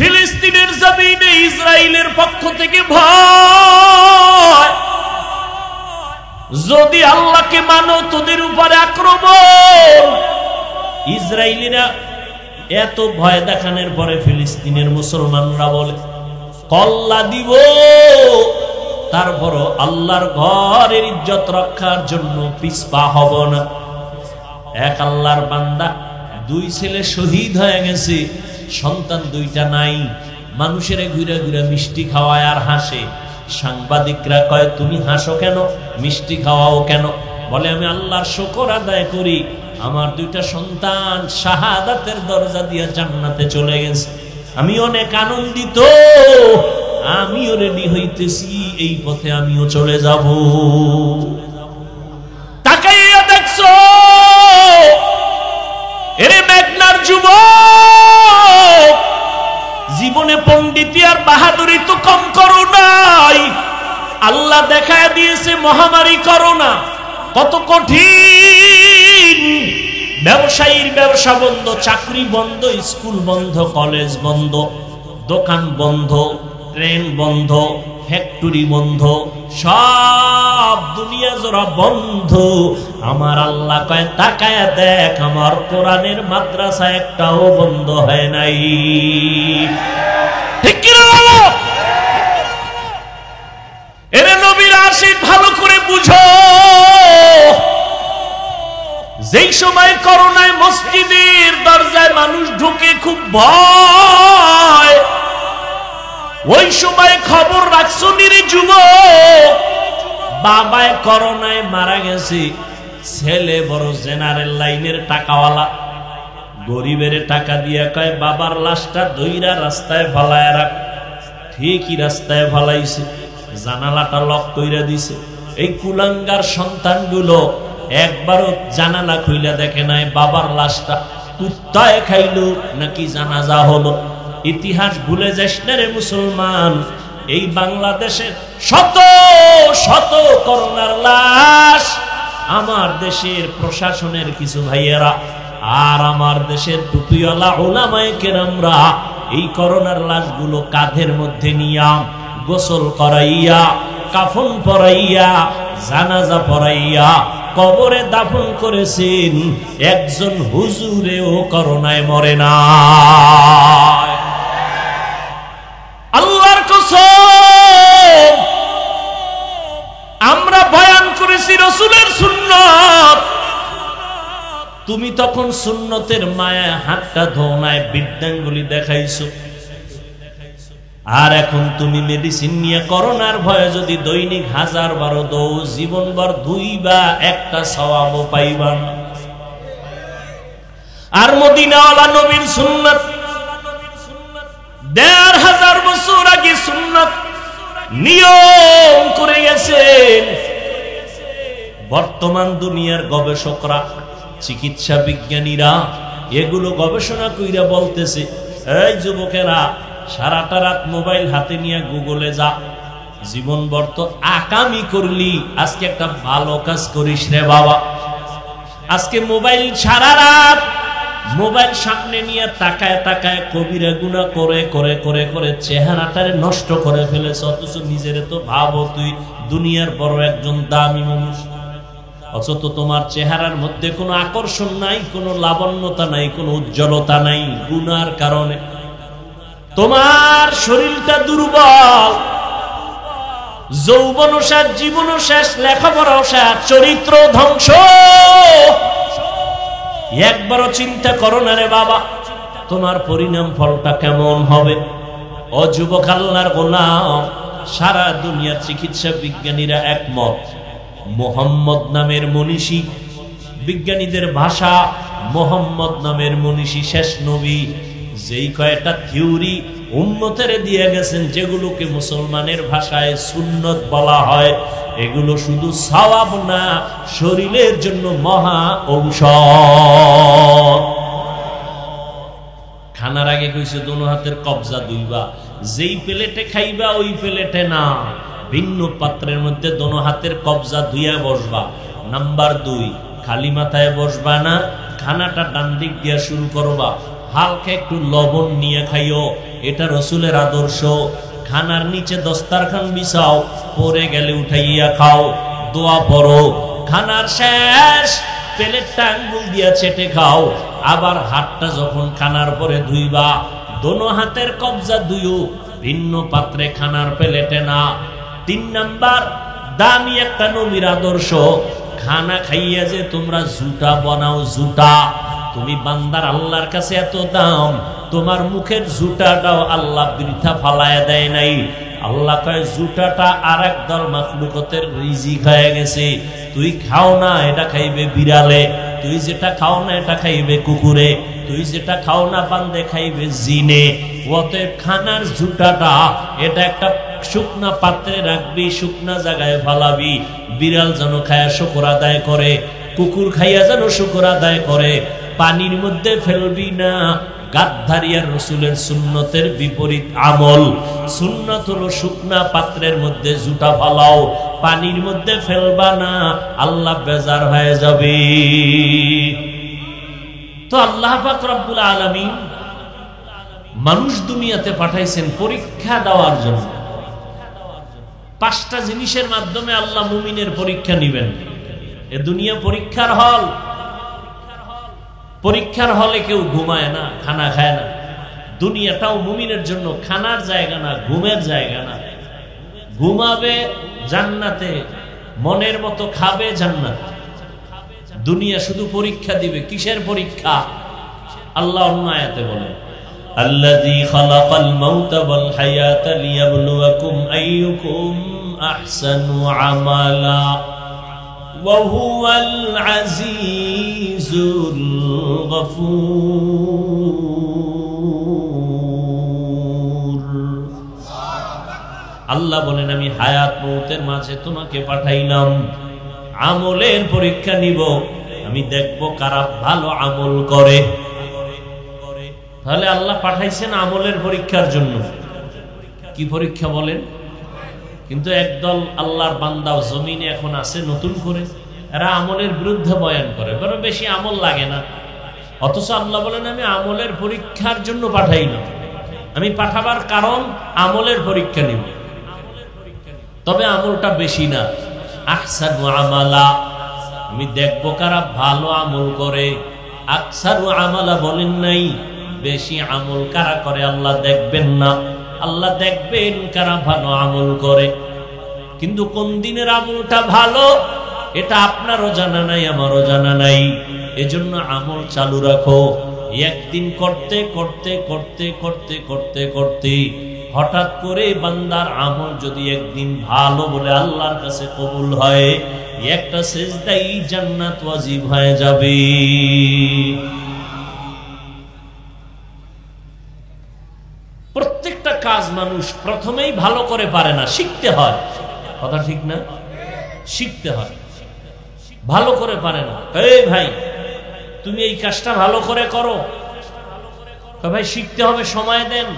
ফিলিস্তিনের জমিনে ইসরায়েলের পক্ষ থেকে ভয়, যদি আল্লাহকে মানো তোদের উপরে আক্রমণ। ইসরায়েলিরা এত ভয় দেখানোর পরে ফিলিস্তিনের মুসলমানরা বলে কল্লা দিব, তারপরও আল্লাহর ঘরের ইজ্জত রক্ষার জন্য পিছপা হব না। এক আল্লাহর বান্দা, দুই ছেলে শহীদ হয়ে গেছে, সন্তান দুইটা নাই, মানুষের ঘুরে ঘুরে মিষ্টি খাওয়ায় আর হাসে। সাংবাদিকরা কয় তুমি হাসো কেন, মিষ্টি খাওয়াও কেন? বলে আমি আল্লাহর শুকর আদায় করি, আমার দুইটা সন্তান শাহাদাতের দরজা দিয়ে জান্নাতে চলে গেছে, আমি অনেক আনন্দিত, আমিও রেডি হইতেছি, এই পথে আমিও চলে যাব। তাকাইয়া দেখছো এরে মেঘনার যুবক, জীবনে পণ্ডিতি আর বাহাদুরি তো কম করো নাই। আল্লাহ দেখায় দিয়েছে মহামারী করোনা কত কঠিন। ব্যবসায়ীর ব্যবসা বন্ধ, চাকরি বন্ধ, স্কুল বন্ধ, কলেজ বন্ধ, দোকান বন্ধ, ট্রেন বন্ধ, ফ্যাক্টরি বন্ধ, সব দুনিয়া জোড়া বন্ধ। আমার আল্লাহ কয় তাকায়া দেখ, আমার কোরআনের মাদ্রাসা একটাও বন্ধ হয় নাই। ঠিক কি না বলো? এরে নবীর আশিক ভালো করে বুঝো, যেই সময় করোনায় মসজিদের দরজায় মানুষ ঢুকে খুব ভয়, ওই সময় খবর রাখছো নিরে যুবক, বাবায় করোনায় মারা গেছে, ছেলে বড় জেনারেল লাইনের টাকাওয়ালা, গরিবের টাকা দিয়ে কয় বাবার লাশটা দইরা রাস্তায় ফালায় রাখ। ঠিকই রাস্তায় ফালাইছে, জানালাটা লক কইরা দিছে। এই কুলাঙ্গার সন্তানগুলো একবারও জানালা খুইলা দেখে নাই বাবার লাশটা কুত্তায় খাইলো নাকি জানাজা হলো। ইতিহাস ভুলে যাস না রে মুসলমান, এই বাংলাদেশের শত শত করোনার লাশ আমার দেশের প্রশাসনের কিছু ভাইয়েরা আর আমার দেশের টুপিওয়ালা উলামায়ে কেরামরা এই করোনার লাশগুলো কাঁধের মধ্যে নিয়া গোসল করাইয়া, কাফন পরাইয়া, জানাজা পরাইয়া কবরে দাফন করেছেন। একজন হুজুরেও করোনায় মরে না। আল্লাহর কসম, আমরা বয়ান করেছি রাসূলের সুন্নাত, তুমি তখন সুন্নতের মায়ায় হাতটা ধোনায় বৃদ্ধাঙ্গুলি দেখাইছো। আর এখন তুমি মেডিসিন নিয়ে করোনার ভয়ে যদি দৈনিক 1000-12 ডোজ জীবনভর 2 বা 1টা সওয়াবও পাইবা না। আর মদিনাওয়ালা নবীর সুন্নাত 1500 বছর আগে সুন্নাত নিয়ম করে গেছেন। বর্তমান দুনিয়ার গবেষকরা, চিকিৎসা বিজ্ঞানীরা এগুলো গবেষণা কইরা বলতেছে, এই যুবকেরা সারাটা রাত মোবাইল হাতে নিয়ে গুগলে যা, জীবনভর তো আকামি করলি, আজকে একটা ভালো কাজ করিস রে বাবা। আজকে মোবাইল সারা রাত মোবাইল সামনে নিয়ে তাকায় তাকায় কবিরা গুনাহ করে করে করে করে চেহারাটারে নষ্ট করে ফেলেছ, অথচ নিজের তো ভাবো তুই দুনিয়ার বড় একজন দামি মানুষ, অথচ তোমার চেহারার মধ্যে কোনো আকর্ষণ নাই, কোনো লাবণ্যতা নাই, কোনো উজ্জ্বলতা নাই। গুনার কারণে তোমার শরীরটা দুর্বল, যৌবন শেষ, জীবন শেষ, লেখাপড়া শেষ, চরিত্র ধ্বংস। একবারও চিন্তা করো না রে বাবা, তোমার পরিণাম ফলটা কেমন হবে। ও যুবক আল্লাহর গোলাম, সারা দুনিয়ার চিকিৎসা বিজ্ঞানীরা একমত, মুহাম্মদ নামের মনীষী, বিজ্ঞানীদের ভাষা মুহাম্মদ নামের মনীষী শেষ নবী, যেই কয়টা থিওরি উম্মতের দিয়ে গেছেন, যেগুলোকে মুসলমানের ভাষায় সুন্নত বলা হয়, এগুলো শুধু সওয়াব না, শরীরের জন্য মহা ঔষধ। খানার আগে কইছে দোনো হাতের কবজা দুইবা, যেই প্লেটে খাইবা ওই প্লেটে না, ভিন্ন পাত্রের মধ্যে দোনো হাতের কবজা ধুইয়া বসবা। নাম্বার 2, খালি মাথায় বসবা না, খানাটা ডান দিক দিয়া শুরু করবা, হালকা একটু লবণ নিয়ে খাইও, এটা রাসূলের আদর্শ। খানার নিচে দস্তারখান বিছাও, পরে গেলে উঠাইয়া খাও, দোয়া পড়ো। খানার শেষ প্লেটটা আঙ্গুল দিয়া চেটে খাও। আবার হাতটা যখন খানার পরে ধুইবা, দোনো হাতের কবজা ধুইও, ভিন্ন পাত্রে খানার প্লেটে না। 3 নাম্বার দামি একটা নবীর আদর্শ, খানা খাইয়া যে তোমরা জুটা বানাও। জুটা, তুমি বান্দার আল্লাহর কাছে এত দাম, তোমার মুখের জুটাটাও আল্লাহ বৃথা ফালায়া দেয় নাই। আল্লাহ কয় জুটাটা আর একদল মাখলুকতের রিজিক হয়ে গেছে, তুই খাও না এটা খাইবে বিড়ালে, তুই যেটা খাও না এটা খাইবে কুকুরে, তুই যেটা খাও না বান্দে খাইবে জিনে। অতএব খানার জুটাটা এটা একটা শুকনা পাত্রে রাখবি, শুকনা জায়গায় ফালাবি, বিড়াল যেন খায়া শুকর আদায় করে, কুকুর খাইয়া যেন শুকর আদায় করে। পানির মধ্যে ফেলবি না। গাদ্দারিয়ার রাসূলের সুন্নতের বিপরীত আমল। সুন্নত হলো শুকনা পাত্রের মধ্যে জুটা ফালাও, পানির মধ্যে ফেলবা না, আল্লাহ বেজার হয়ে যাবে। তো আল্লাহ পাক রব্বুল আলামিন মানুষ দুনিয়াতে পাঠাইছেন পরীক্ষা দেওয়ার জন্য। 5টা জিনিসের মাধ্যমে আল্লাহ মুমিনের পরীক্ষা নিবেন। এ দুনিয়া পরীক্ষার হল। পরীক্ষার হলে কেউ ঘুমায় না, খানা খায় না। দুনিয়াটাও মুমিনের জন্য খানার জায়গা না, ঘুমের জায়গা না। ঘুমাবে জান্নাতে, মনের মতো খাবে জান্নাতে। দুনিয়া শুধু পরীক্ষা দিবে। কিসের পরীক্ষা? আল্লাহ অন্য আয়াতে বলেন, আল্লাযী খালাকাল মাউতা ওয়াল হায়াতা লিয়াবলুয়াকুম আইয়ুকুম আহসানু আমালা ওয়া হুয়াল আজিজুল গফুর। আল্লাহ বলেন আমি হায়াত মউতের মাঝে তোমাকে পাঠাইলাম, আমলের পরীক্ষা নিব, আমি দেখব কারা ভালো আমল করে। তাহলে আল্লাহ পাঠাইছেন আমলের পরীক্ষার জন্য। কি পরীক্ষা বলেন? কিন্তু একদল আল্লাহর বান্দা জমিনে এখন আছে নতুন করে, এরা আমলের বিরুদ্ধে বয়ান করে, বড় বেশি আমল লাগে না। অথচ আল্লাহ বলেন আমি আমলের পরীক্ষার জন্য পাঠাই না, আমি পাঠাবার কারণ আমলের পরীক্ষা নিব। তবে আমলটা বেশি না, আহসানু আমালা, আমি দেখব কারা ভালো আমল করে। আকসারু আমালা বলেন নাই, বেশি আমল কারা করে আল্লাহ দেখবেন না, আল্লাহ দেখবেন কারা ভালো আমল করে। কিন্তু কোন দিনের আমলটা ভালো এটা আপনারও জানা নাই, আমারও জানা নাই। এজন্য আমল চালু রাখো। একদিন করতে করতে করতে করতে করতে করতে হঠাৎ করে বান্দার আমল যদি একদিন ভালো বলে আল্লাহর কাছে কবুল হয়, একটা সেজদাই জান্নাত ওয়াজিব হয়ে যাবে। প্রত্যেকটা কাজ মানুষ প্রথমেই ভালো করে পারে না, শিখতে হয়। কথা ঠিক না? শিখতে হয়, ভালো করে পারে না। এই ভাই তুমি এই কাজটা ভালো করে করো, ভাই শিখতে হবে, সময় দেন।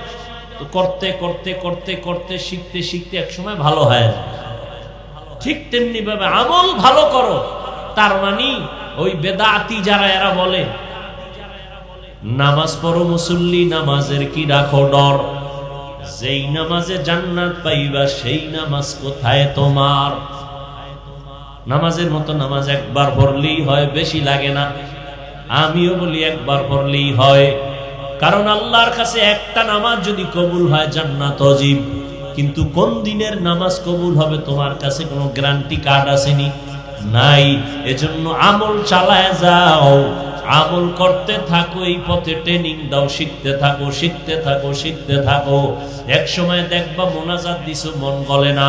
তো করতে করতে করতে করতে শিখতে শিখতে এক সময় ভালো হয়। ঠিক তেমনি ভাবে আমল ভালো করো। তার মানে ওই বেদাতি যারা এরা বলে নামাজ পড়ো মুসল্লি, নামাজের কি রাখো ডর, যেই নামাজে জান্নাত পাইবা সেই নামাজ কোথায় তোমার। নামাজের মতো নামাজ একবার পড়লেই হয়, বেশি লাগে না। আমিও বলি একবার পড়লেই হয়, কারণ আল্লাহর কাছে একটা নামাজ যদি কবুল হয় জান্নাত ওয়াজিব। কিন্তু কোন দিনের নামাজ কবুল হবে তোমার কাছে কোনো গ্যারান্টি কার্ড আসেনি, নাই। এজন্য আমল চালায় যাও, আমল করতে থাকো, এই পথে ট্রেনিং দাও, শিখতে থাকো শিখতে থাকো শিখতে থাকো। এক সময় দেখবা মোনাজাত দিছো মন গলে না,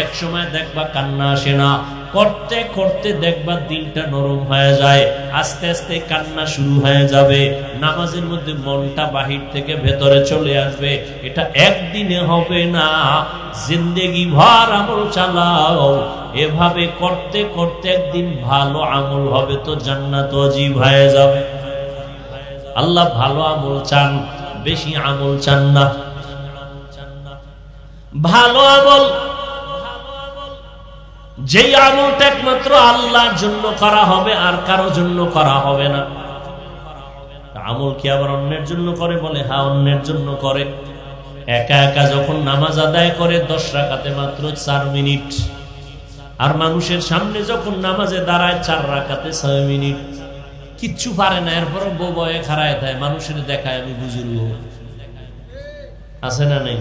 এক সময় দেখবা কান্না আসে না, করতে করতে দেখবা দিলটা নরম হয়ে যায়, আস্তে আস্তে কান্না শুরু হয়ে যাবে, নামাজের মধ্যে মনটা বাহির থেকে ভেতরে চলে আসবে। এটা একদিনে হবে না, জিন্দেগি ভর আমল চালাও। এভাবে করতে করতে একদিন ভালো আমল হবে, তো জান্নাত ওয়াজিব হয়ে যাবে। আল্লাহ ভালো আমল চান, বেশি আমল চান না। ভালো আমল যেই আমলটা একমাত্র আল্লাহর জন্য করা হবে, আর কারো জন্য করা হবে না। আমল কি আবার অন্যের জন্য করে? বলে হ্যাঁ, অন্যের জন্য করে। একা একা যখন নামাজ আদায় করে 10 রাকাতে মাত্র 4 মিনিট, আর মানুষের সামনে যখন নামাজে দাঁড়ায় 4 রাকাতে 6 মিনিট, কিচ্ছু পারে না, এরপর বউ বয়ে খাড়ায় দেয়, মানুষের দেখায় আমি বুজুর্গ। আছে না নেই?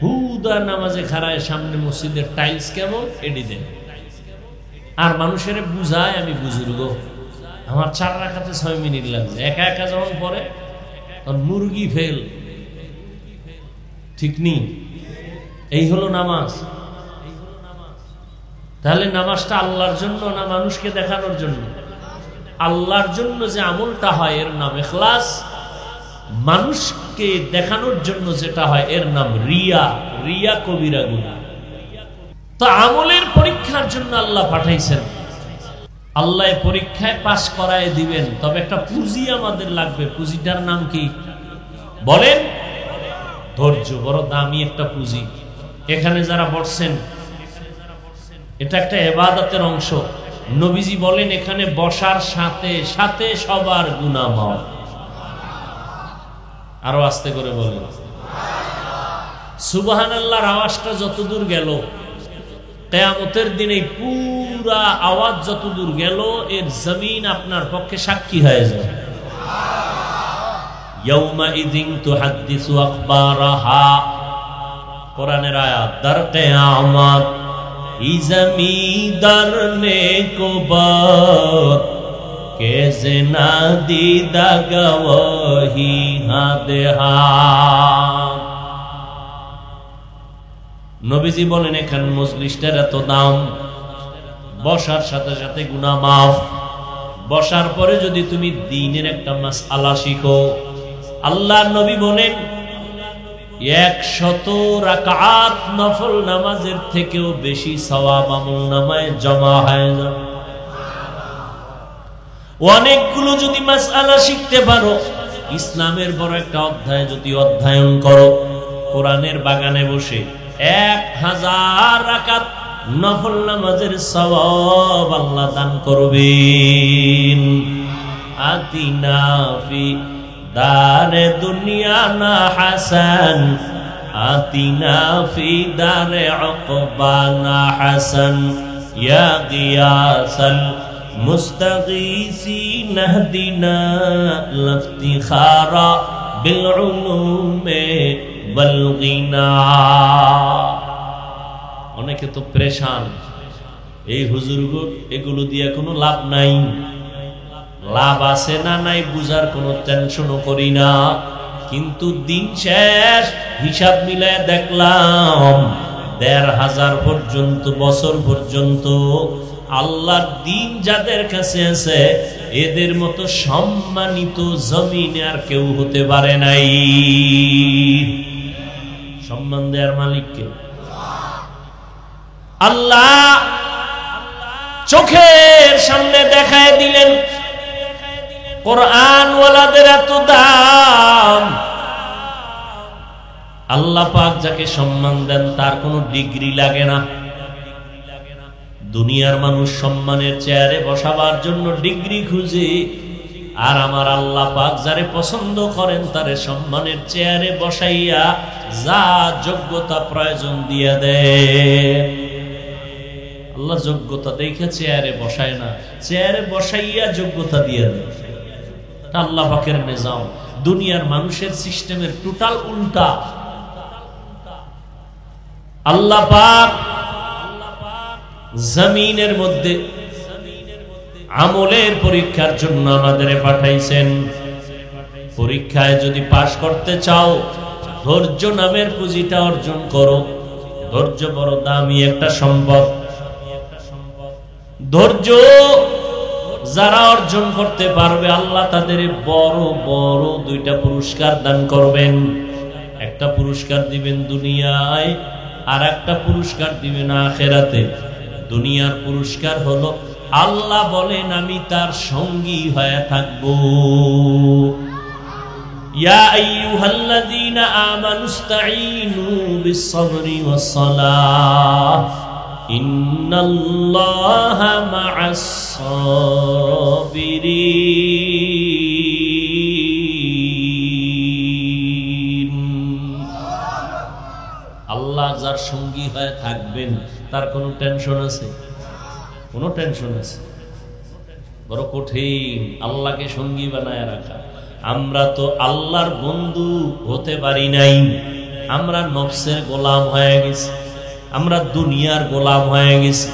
হুদা নামাজে খাড়ায় সামনে মসজিদের টাইলস কেমন এডি দেয়, আর মানুষের বুঝায় আমি বুজুর্গ, আমার 4 রাকাতে 6 মিনিট লাগছে। একা একা যখন পড়ে তখন মুরগি ফেল। ঠিক নেই? এই হলো নামাজ। তাহলে নামাজটা আল্লাহর জন্য না মানুষকে দেখানোর জন্য? আল্লাহর জন্য যে আমলটা হয় এর নাম ইখলাস, মানুষকে দেখানোর জন্য যেটা হয় এর নাম রিয়া। রিয়া কবিরা গুনাহ। তো আমলের পরীক্ষার জন্য আল্লাহ পাঠাইছেন, আল্লাহ পরীক্ষায় পাস করায় দিবেন, তবে একটা পুঁজি আমাদের লাগবে। পুঁজিটার নাম কি বলেন? ধৈর্য। বড় দামি একটা পুঁজি। এখানে যারা বসছেন এটা একটা ইবাদতের অংশ। নবীজি বলেন এখানে বসার সাথে সাথে সবার গুনাহ মাফ। আরো আস্তে করে বলেন সুবহানাল্লাহর আওয়াজটা যতদূর গেল, কিয়ামতের দিনে পুরা আওয়াজ যতদূর গেল এর জমিন আপনার পক্ষে সাক্ষী হয়ে যাবে। ইয়াউমা ইযিন তুহাদ্দিসু আখবারাহা, কোরআনের আয়াত। দার কিয়ামত ই জমিদার নে কো বাত কেসে না দিদা গওয়াহি হাদে হাত। নবীজি বলেন এখান মজলিসটার এত দাম, বসার সাথে সাথে গুনাহ মাফ। বসার পরে যদি তুমি দ্বীনের একটা মাসআলা শিখো, আল্লাহর নবী বলেন 100 রাকাত নফল নামাজের থেকেও বেশি সওয়াব আমলনামায় জমা হয়ে যাবে। অনেকগুলো যদি মাসআলা শিখতে পারো, ইসলামের বড় একটা অধ্যায় যদি অধ্যয়ন করো, কোরআনের বাগানে বসে 1000 রাকাত নফল নামাজের সওয়াব আল্লাহ দান করবেন। আতিনা ফি দারে দুনিয়া না হাসান, আতিনা ফি দারে উকবা না হাসান, ইয়া গিয়াসাল মুস্তাগীসিন ইহদিনা লিফতিখারা বিল উলুমে ওয়াল গিনা। অনেকে তো পেরেশান, এই হুজুরগো এগুলো দিয়ে কোনো লাভ নাই। লাভ আছে না নাই বুঝার কোনো টেনশনও করি না, কিন্তু দিন শেষ হিসাব মিলায় দেখলাম 1500 পর্যন্ত বছর পর্যন্ত আল্লাহর দিন যাদের কাছে আছে এদের মতো সম্মানিত জমিনে আর কেউ হতে পারে নাই। সম্মান দেওয়ার মালিককে আল্লাহ চোখের সামনে দেখায় দিলেন। কোরআন ওয়ালাদের এত দাম। আল্লাহ পাক যাকে সম্মান দেন তার কোনো ডিগ্রি লাগে না। দুনিয়ার মানুষ সম্মানের চেয়ারে বসাবার জন্য ডিগ্রি খুঁজে, আর আমার আল্লাহ পাক যারে পছন্দ করেন তারে সম্মানের চেয়ারে বসাইয়া যা যোগ্যতা প্রয়োজন দিয়ে দেন। আল্লাহ যোগ্যতা দেখে চেয়ারে বসায় না, চেয়ারে বসাইয়া যোগ্যতা দিয়ে দেন। আল্লাহ পাকের নিজাম। দুনিয়ার মানুষের সিস্টেমের টোটাল উল্টা। আল্লাহ পাক জমিনের মধ্যে আমলের পরীক্ষার জন্য আমাদের পাঠাইছেন। পরীক্ষায় যদি পাশ করতে চাও, ধৈর্য নামের পুঁজিটা অর্জন করো। ধৈর্য বড় দামি একটা সম্পদ। ধৈর্য যারা অর্জন করতে পারবে আল্লাহ তাদের বড় বড় 2টা পুরস্কার দান করবেন। একটা পুরস্কার দিবেন দুনিয়ায়, আর একটা পুরস্কার দিবেন আখিরাতে। দুনিয়ার পুরস্কার হলো আল্লাহ বলেন আমি তার সঙ্গী হয়ে থাকবো। ইয়া আইয়ুহাল্লাযীনা আমানুস্তাঈনু বিস-সাবরি ওয়াস-সালাহ ইন্নাল্লাহা মা'আস-সাবিরিন। আল্লাহ যার সঙ্গী হয়ে থাকবেন তার কোনো টেনশন আছে? কোনো টেনশন আছে? বড় কঠিন আল্লাহকে সঙ্গী বানায় রাখা। আমরা তো আল্লাহর বন্ধু হতে পারি নাই, আমরা নফসের গোলাম হয়ে গেছি, আমরা দুনিয়ার গোলাম হয়ে গেছি।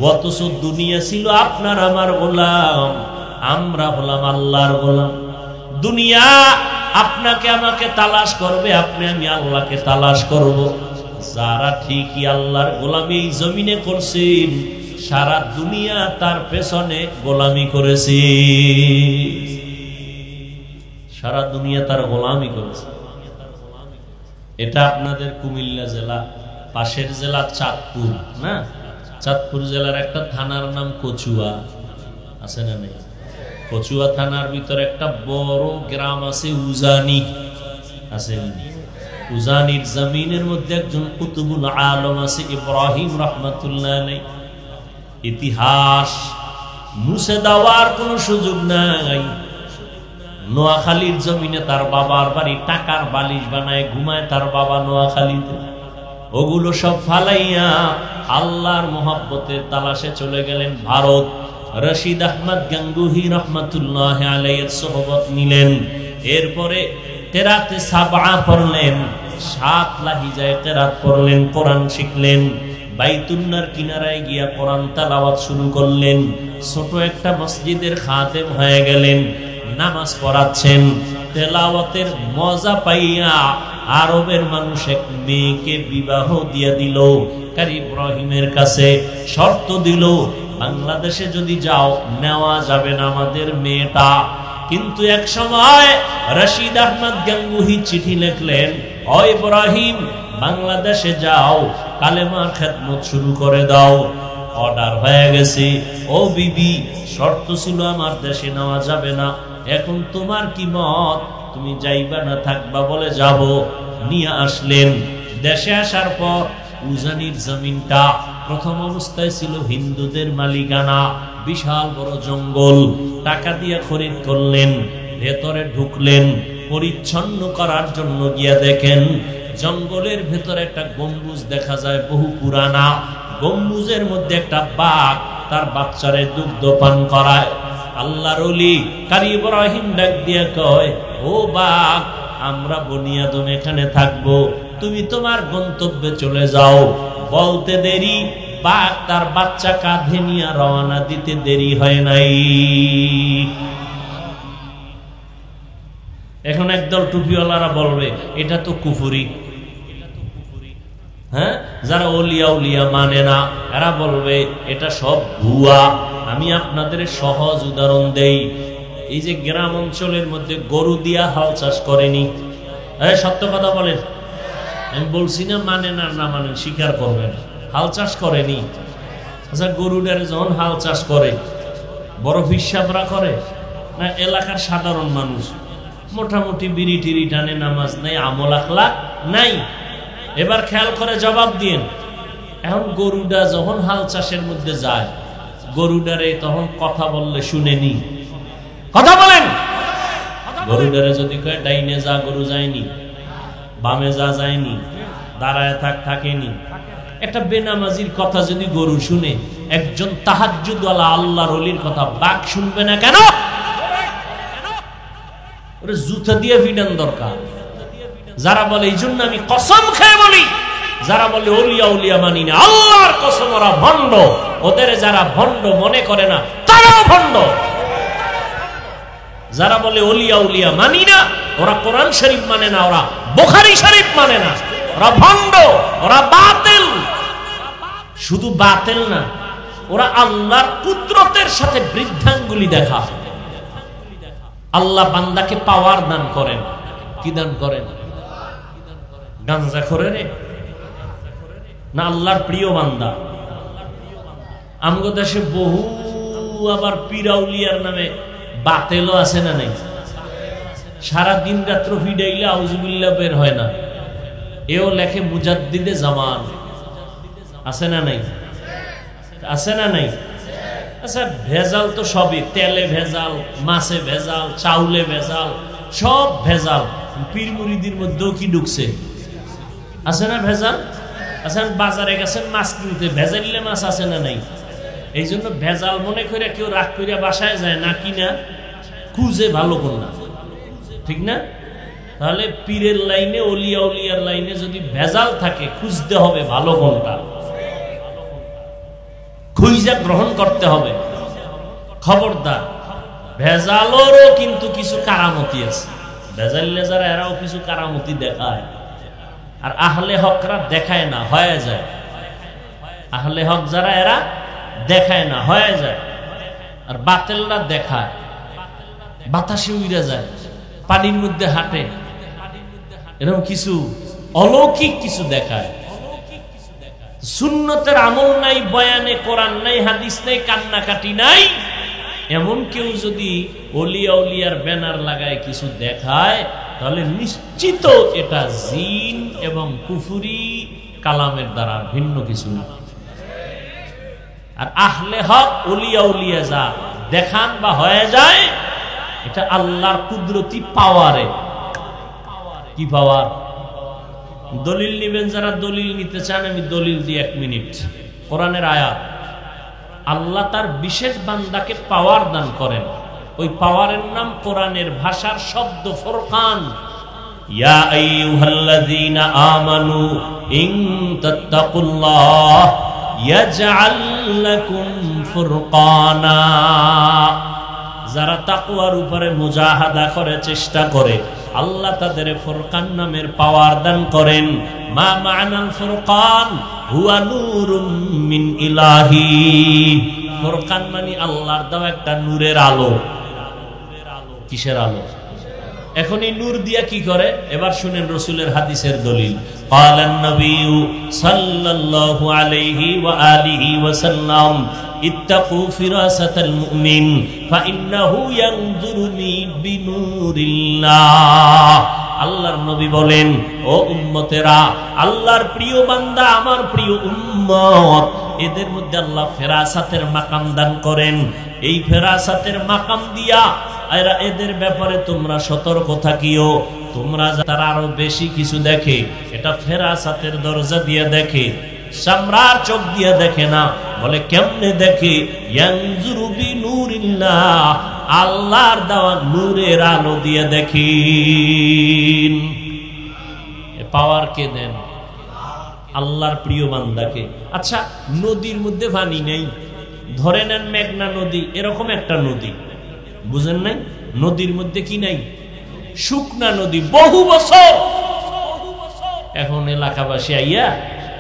অথচ দুনিয়া ছিল আপনার আমার গোলাম, আমরা হলাম আল্লাহর গোলাম। দুনিয়া আপনাকে আমাকে তালাশ করবে, আপনি আমি আল্লাহকে তালাশ করব। যারা ঠিকই আল্লাহর গোলামি এই জমিনে করছেন, সারা দুনিয়া তার পেছনে গোলামি করেছে, সারা দুনিয়া তার গোলামি করেছে। এটা আপনাদের কুমিল্লা জেলা, পাশের জেলা চাঁদপুর না? চাঁদপুর জেলার একটা থানার নাম কচুয়া, আছে না নেই? কচুয়া থানার ভিতরে একটা বড় গ্রাম আছে উজানি, আছে না? উজানির জমিনের মধ্যে একজন কুতুবুল আলম আছে ইব্রাহিম রহমাতুল্লাহ আলাইহি। ইতিহাস মুছে দেওয়ার কোন সুযোগ নাই। নোয়াখালীর জমিনে তার বাবার বাড়ি, টাকার বালিশ বানায় ঘুমায় তার বাবা নোয়াখালীতে। ওগুলো সব ফালাইয়া আল্লাহর মোহাব্বতের তালাশে চলে গেলেন ভারত। রশিদ আহমদ গাঙ্গুহি রহমাতুল্লাহ আলাইহির সোহবত নিলেন। এরপরে কেরাতে সাবআ পড়লেন, 7 লাহিজায় কেরাত পড়লেন, কোরআন শিখলেন। বাইতুল্লাহর কিনারায় গিয়া কোরআন তেলাওয়াত শুরু করলেন। ছোট একটা মসজিদের খাদেম হয়ে গেলেন, নামাজ পড়াচ্ছেন। তেলাওয়াতের মজা পাইয়া আরবের মানুষ এক মেয়েকে বিবাহ দিয়ে দিল। কারি ইব্রাহিমের কাছে শর্ত দিল, বাংলাদেশে যদি যাও নেওয়া যাবে না আমাদের মেয়েটা। কিন্তু এক সময় রশিদ আহমদ গাঙ্গুহি চিঠি লিখলেন, ও ইব্রাহিম বাংলাদেশে যাও, কালেমার খেদমত শুরু করে দাও। অর্ডার হয়ে গেছে। ও বিবি, শর্ত ছিল আমার দেশে নেওয়া যাবে না, এখন তোমার কি মত, তুমি যাইবা না থাকবা? বলে যাব। নিয়ে আসলেন। দেশে আসার পর উজানির জমিনটা প্রথম অবস্থায় ছিল হিন্দুদের মালিকানা, বিশাল বড় জঙ্গল। টাকা দিয়ে খরিদ করলেন, ভেতরে ঢুকলেন। পরিচ্ছন্ন করার জন্য গিয়া দেখেন জঙ্গলের ভেতরে একটা গম্বুজ দেখা যায়, বহু পুরানা। গম্বুজের মধ্যে একটা বাঘ তার বাচ্চারে দুগ্ধ পান করায়। আল্লাহর ওলি কারি ইব্রাহিম ডাক দিয়ে কয়, ও বাঘ, আমরা বনি আদম এখানে থাকবো, তুমি তোমার গন্তব্যে চলে যাও। বলতে দেরি, বাঘ তার বাচ্চা কাঁধে নিয়ে রওনা দিতে দেরি হয় নাই। এখন একদল টুপিওয়ালারা বলবে এটা তো কুফরি। হ্যাঁ, যারা ওলিয়া উলিয়া মানে না এরা বলবে এটা সব ভুয়া। আমি আপনাদের সহজ উদাহরণ দেই। এই যে গ্রাম অঞ্চলের মধ্যে গরু দিয়া হাল চাষ করেনি, সত্য কথা বলেন, আমি বলছি না মানে না, না মানে স্বীকার করবেন, হাল চাষ করেনি। আচ্ছা, গরুটারে যখন হাল চাষ করে বড় হিসাবরা করে না এলাকার সাধারণ মানুষ? মোটামুটি বিড়ি টিড়ি টানে, নামাজ নাই, আমল আখলাক নাই। এবার খেয়াল করে জবাব দিন। এখন গরুটা যখন হাল চাষের মধ্যে যায়, গরুটারে তখন কথা বললে শুনেনি? কথা বলেন। গরুটারে যদি কয় ডাইনে যা, গরু যায়নি, বামে যা যায়নি, দাঁড়ায় থাকেনি। একটা বেনামাজির কথা যদি গরু শুনে, একজন তাহাজ্জুদওয়ালা আল্লাহর ওলির কথা বাঘ শুনবে না কেন? ওরে জুতা দিয়ে ভিডান দরকার। যারা বলে, এই জন্য আমি কসম খেয়ে বলি, যারা বলে ওলিয়া উলিয়া মানি না, আল্লাহর কসম ওরা ভণ্ড। ওদের যারা ভণ্ড মনে করে না তারাও ভণ্ড। যারা বলে ওলিয়া উলিয়া মানি না, ওরা কোরআন শরীফ মানে না, ওরা বুখারী শরীফ মানে না, ওরা ভণ্ড, ওরা বাতিল। শুধু বাতিল না, ওরা আল্লাহর কুদরতের সাথে বৃদ্ধাঙ্গুলি দেখা। আল্লাহ বান্দাকে পাওয়ার দান করেন। কি দান করেন? গাঞ্জা করে রে না আল্লাহর প্রিয় বান্দা। আমগো দেশে বহু আবার পিরাউলিয়ার নামে বাতেলও আছে না নাই? সারা দিন রাত্র ফিডাইলে আউযুবিল্লাহ বের হয় না। এও লেখে মুজাদ্দিদে জামান। আছে না নাই? আছে না নাই? আচ্ছা, ভেজাল তো সবই, তেলে ভেজাল, মাছে ভেজাল, চাউলে ভেজাল, সব ভেজাল। পীর মুরিদির মধ্যেও কি ঢুকছে? আছে না ভেজাল? আচ্ছা বাজারে গেছেন মাছ কিনতে, ভেজালিলে মাছ আছে না নাই? এই জন্য ভেজাল মনে করে কেউ রাগ করিয়া বাসায় যায় না, কিনা খুঁজে ভালো কোনটা, ঠিক না? তাহলে পীরের লাইনে, অলিয়া উলিয়ার লাইনে যদি ভেজাল থাকে, খুঁজতে হবে ভালো কোনটা, খুঁজে গ্রহণ করতে হবে। খবরদার, ভেজালেরও কিন্তু কিছু কারামতি আছে। ভেজালিলে যারা এরাও কিছু কারামতি দেখায়, আর আহলে হকরা দেখায় না, হয়ে যায়। আহলে হক যারা এরা দেখায় না, হয়ে যায়। আর বাতেলরা দেখায়, বাতাসে উড়ে যায়, পানির মধ্যে হাঁটে, এরকম কিছু অলৌকিক কিছু দেখায়। সুন্নতের আমল নাই, বয়ানে কোরআন নাই, হাদিস নাই, কান্নাকাটি নাই, এমন কেউ যদি ওলিয়া উলিয়ার ব্যানার লাগায় কিছু দেখায়, তাহলে নিশ্চিত এটা জিন এবং কুফরি কালামের দ্বারা ভিন্ন কিছু না। আর আহলে হক ওলিয়া উলিয়া যা দেখান বা হয়ে যায়, এটা আল্লাহর কুদরতি পাওয়ারে। কি পাওয়ার? দলিল নিবেন যারা, দলিল নিতে চান, আমি দলিল দিই 1 মিনিট। কোরআনের আয়াত, আল্লাহ তার বিশেষ বান্দাকে পাওয়ার দান করেন, ওই পাওয়ারের নাম কোরআনের ভাষার শব্দ ফুরকান। ইয়া আইয়ুহাল্লাযীনা আমানু ইন তাত্তাকুল্লাহ ইয়াজআল লাকুম ফুরকানা। যারা তাকওয়ার উপরে মুজাহাদা করে, চেষ্টা করে, আল্লাহ তাদের ফুরকান নামের পাওয়ার দান করেন। মা মা'নাল ফুরকান হুয়া নূরুম মিন ইলাহি। ফুরকান মানে আল্লাহর দেওয়া একটা নূরের আলো। কিসের আলো? এখন এই নূর দিয়া কি করে? এবার শুনেন রাসূলের হাদিসের দলিল। ক্বালান নবিয়্যু সাল্লাল্লাহু আলাইহি ওয়া আলিহি ওয়া সাল্লাম ইত্তাকু ফিরাসাতাল মুমিন ফাইন্নাহু ইয়ানজুরু বিনূরিল্লাহ। আল্লাহর নবী বলেন, ও উম্মতেরা, আল্লাহর প্রিয় বান্দা, আমার প্রিয় উম্মত, এদের মধ্যে আল্লাহ ফেরাসাতের মাকাম দান করেন। এই ফেরাসাতের মাকাম দিয়া এদের ব্যাপারে তোমরা সতর্ক থাকিও। তোমরা তারা আরো বেশি কিছু দেখে, এটা ফেরাসাতের দরজা দিয়ে দেখে, সামরার চোখ দিয়ে দেখে না। বলে কেমনে দেখে? ইয়ানজুরু বিনূরিল্লাহ, আল্লাহর দেওয়া নূরের আলো দিয়ে দেখেন। পাওয়ার কে দেন? আল্লাহর প্রিয় বান্দাকে। আচ্ছা, নদীর মধ্যে পানি নেই, ধরে নেন মেঘনা নদী, এরকম একটা নদী, বুঝেন নাই? নদীর মধ্যে কি নাই? শুকনা নদী, বহু বছর। এখন এলাকাবাসী আইয়া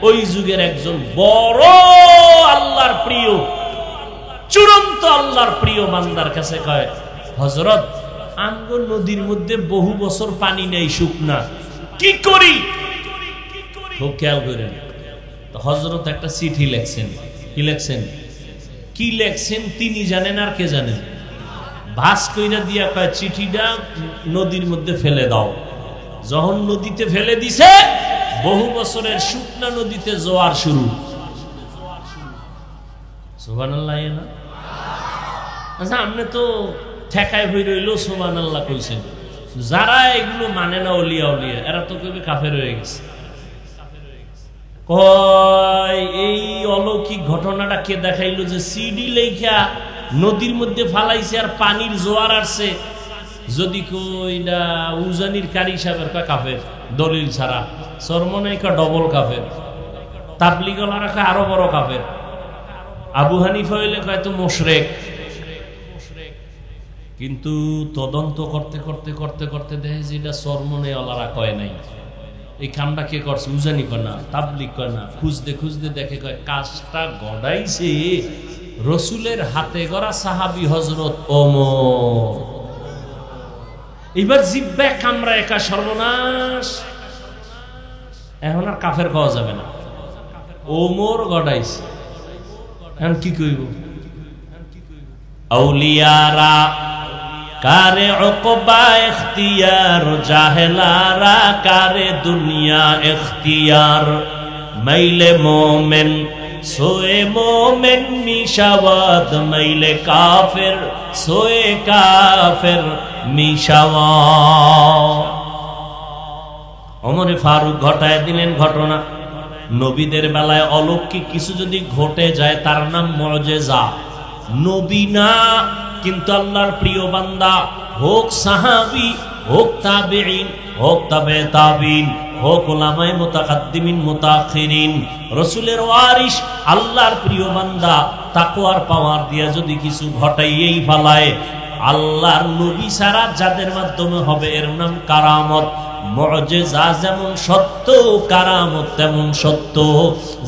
ওই যুগের একজন বড় আল্লাহর প্রিয়, চূড়ান্ত আল্লাহর প্রিয় বান্দার কাছে কয়, হযরত, আমগো নদীর মধ্যে বহু বছর পানি নেই, শুকনা, কি করি? খুব খেয়াল করেন। তো হযরত একটা চিঠি লেখছেন। কি লেখছেন? কি লেখছেন তিনি জানেন, আর কে জানেন? ভাস কইরা দিয়া কয়, চিঠিটা নদীর মধ্যে ফেলে দাও। যখন নদীতে ফেলে দিছে, বহু বছরের শুকনা নদীতে জোয়ার শুরু। সুবহানাল্লাহ। না আচ্ছা, আপনি তো ঠেকায় হয়ে রইল সুবহানাল্লাহ কইছেন। যারা এগুলো মানে না, ওলিয়া উলিয়া, এরা তো কবে কাফের হয়ে গেছে। কয় এই অলৌকিক ঘটনাটা কে দেখাইলো যে সিডি লেখা নদীর মধ্যে ফালাইছে আর পানির জোয়ার আসছে? যদি কইনা উজানির কারি সাহেবের কয় কাফের, দলিল ছাড়া। সরমনাই কয় ডবল কাফের। তাবলিগলারা কয় আরো বড় কাফের। আবু হানিফা হইলে কয় তো মুশরিক। কিন্তু তদন্ত করতে করতে করতে করতে দেখে যেটা সরমনে ওলারা কয় নাই। এই কামটা কে করছে? উজানি কয় না, তাবলিগ কয় না। খুঁজতে খুঁজতে দেখে কয় কাজটা গড়াইছে রসুলের হাতে গড়া সাহাবী হযরত ওমর। এবার জিব্বা কামরা একা সর্বনাশ, এখন আর কাফের খাওয়া যাবে না। ওমর গড়াইছে, এখন কি কইব? আউলিয়ারা কারে উকবা ইখতিয়ার, জাহেলারা কারে দুনিয়া ইখতিয়ার। মাইলে মোমেন সোয়ে মোমেন মিশাওয়াত, মাইলে কাফের সোয়ে কাফের মিশাওয়াত। ওমরে ফারুক ঘটায় দিলেন ঘটনা। নবীদের বেলায় অলৌকিক কিছু যদি ঘটে যায় তার নাম মুআজিজা। নবী না, কিন্তু আল্লাহর প্রিয় বান্দা, হোক সাহাবী, হোক তাবেঈন, হোক তাবে তাবিন, হোক উলামায়ে মুতাকাদ্দিমিন মুতাআখিরিন, রাসূলের ওয়ারিস, আল্লাহর প্রিয় বান্দা তাকওয়ার পাওয়ার দিয়া যদি কিছু ঘটাইয়েই ফেলায়, আল্লাহর নবী ছাড়া যাদের মাধ্যমে হবে এর নাম কারামত। মুআজিজা যেমন সত্য, কারামত তেমন সত্য।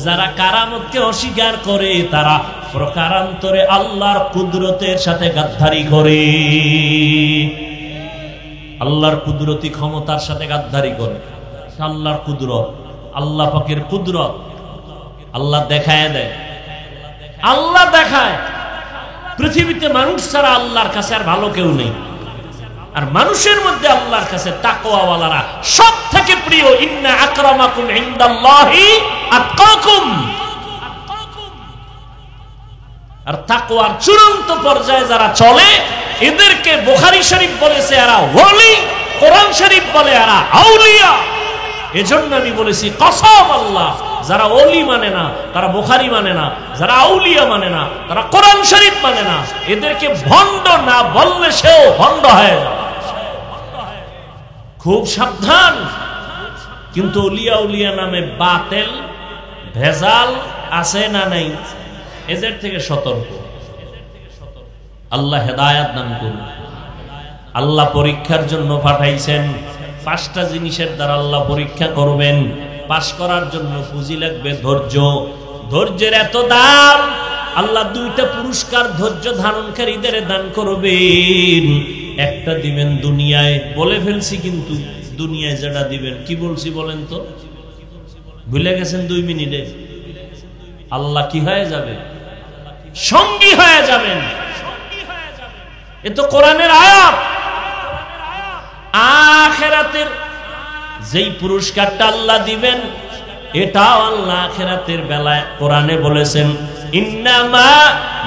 যারা কারামতকে অস্বীকার করে তারা প্রকারান্তরে আল্লাহর কুদরতের সাথে গাদ্দারি করে, আল্লাহর কুদরতি ক্ষমতার সাথে গাদ্দারি করে। আল্লাহর কুদরত, আল্লাহ পাকের কুদরত আল্লাহ দেখায় দেয়, আল্লাহ দেখায়। পৃথিবীতে মানুষ ছাড়া আল্লাহর কাছে আর ভালো কেউ নেই। আর মানুষের মধ্যে আল্লাহর কাছে তাকওয়াওয়ালারা সব থেকে প্রিয়। ইন্না আকরামাকুম ইনদাল্লাহি আতকাকুম। আর তাকওয়ার চূড়ান্ত পর্যায়ে যারা চলে এদেরকে বুখারী শরীফ বলেছে এরা ওলি, কোরআন শরীফ বলে এরা আউলিয়া। এজন্য আমি বলেছি কসম আল্লাহ, যারা ওলি মানে না তারা বুখারী মানে না, যারা আউলিয়া মানে না তারা কোরআন শরীফ মানে না, এদেরকে ভণ্ড না বললে সেও ভণ্ড হয় না। খুব সাবধান। কিন্তু ওলিয়া উলিয়া নামে বাতেল ভেজাল আছে না নাই, এদের থেকে সতর্ক। আল্লাহ হেদায়েত দান করুন। আল্লাহ পরীক্ষার জন্য পাঠাইছেন। 5টা জিনিসের দ্বারা আল্লাহ পরীক্ষা করবেন। পাশ করার জন্য পুঁজি লাগবে ধৈর্য। ধৈর্যের এত দাম, আল্লাহ 2টা পুরস্কার ধৈর্য ধারণকারীদের দান করবেন। একটা দিবেন দুনিয়ায়, বলে ফেলছি কিন্তু দুনিয়ায় যেটা দিবেন কি বলছি বলেন তো? ভুলে গেছেন 2 মিনিটে? আল্লাহ কি হয়ে যাবে? সঙ্গী হয়ে যাবেন। এ তো কোরআনের আয়াত। আখিরাতের যেই পুরস্কারটা আল্লাহ দিবেন এটাও আল্লাহ আখিরাতের বেলায় কোরআনে বলেছেন, ইন্নামা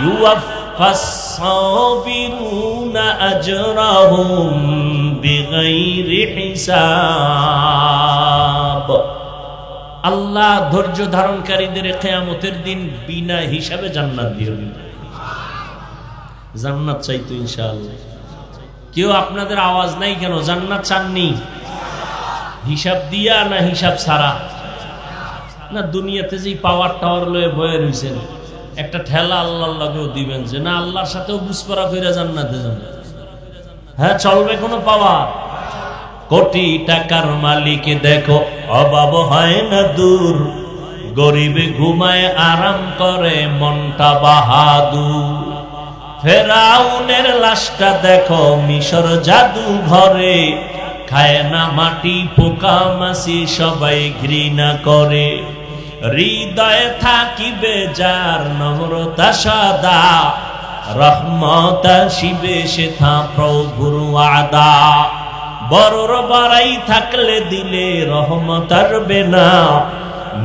ইউওয়াফাস সাবিরুনা আজরাহুম বিগাইরি হিসাব। আল্লাহ ধৈর্য ধারণকারীদের কিয়ামতের দিন বিনা হিসাবে জান্নাত দিবেন। জান্নাত চাইতো ইনশাআল্লাহ। কেউ আপনাদের আওয়াজ নাই কেন? জান্নাত চাননি? হিসাব দিয়া না হিসাব ছাড়া? না দুনিয়াতে যে পাওয়ার টাওয়ার লয়ে বয়ে রইছেন, একটা ঠেলা আল্লাহর লাগেও দিবেন যে না আল্লাহর সাথেও বুঝপড়া কইরা জান্নাতে যাবেন। হ্যাঁ চলবে কোনো পাওয়ার? কোটি টাকার মালিক দেখো অভাব হয় না দূর, গরিবে ঘুমায় আরাম করে মনটা বাহাদুর। ফেরাউনের লাশটা দেখো মিশর জাদু ঘরে, খায় না মাটি পোকা মাছি সবাই ঘৃণা করে। হৃদয়ে থাকিবে যার নম্রতা সদা, রহমত আসিবে সেথা প্রভুর ওয়াদা। বড়র বাড়াই থাকলে দিলে রহমত আসবে না,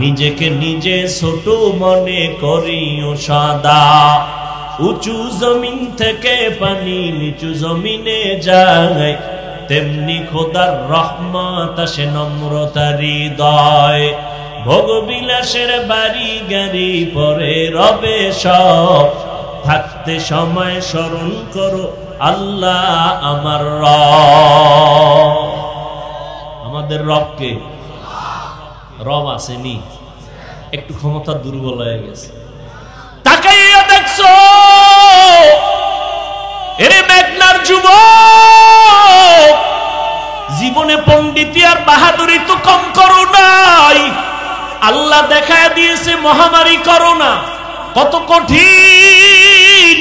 নিজেকে নিজে ছোট মনে করিও সদা। উঁচু জমিন থেকে পানি নিচু জমিনে যায়, তেমনি খোদার রহমত আসে নম্রতার হৃদয়। ভোগবিলাসের বাড়ি গাড়ি পরে রবে সব, থাকতে সময় স্মরণ করো আল্লাহ আমার রব। আমাদের রবকে? রব আসেনি, একটু ক্ষমতা দুর্বল হয়ে গেছে। তাকাইয়া দেখছো এরে মেঘনার যুবক, জীবনে পণ্ডিতি আর বাহাদুরি তো কম করো নাই। আল্লাহ দেখায় দিয়েছে মহামারী করোনা কত কঠিন।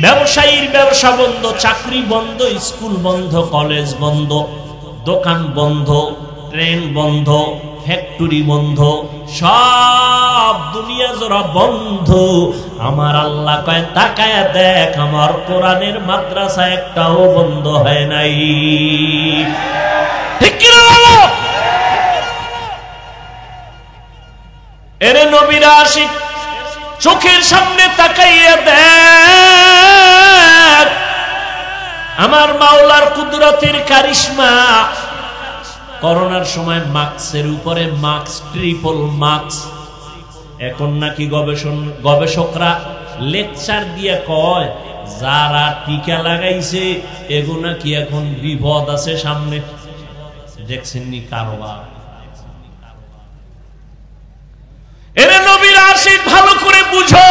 ব্যবসায়ীর ব্যবসা বন্ধ, চাকরি বন্ধ, স্কুল বন্ধ, কলেজ বন্ধ, দোকান বন্ধ, ট্রেন বন্ধ, ফ্যাক্টরি বন্ধ, সব দুনিয়া জোড়া বন্ধ। আমার আল্লাহ কয় তাকায় দেখ আমার কোরআনের মাদ্রাসা একটাও বন্ধ হয় নাই। ঠিক কি বলো? এরে নবীরা আশিক চোখের সামনে তাকাইয়া দেখ আমার মাওলার কুদরতের কারিশমা করোনার সময় মাস্কের উপরে মাস্ক, ট্রিপল মাস্ক। এখন নাকি গবেষকরা লেকচার দিয়ে কয় যারা টিকা লাগাইছে এগো নাকি এখন বিপদ আছে সামনে। দেখছেননি কারবার? এরে নবীর আশিক ভালো করে বুঝো,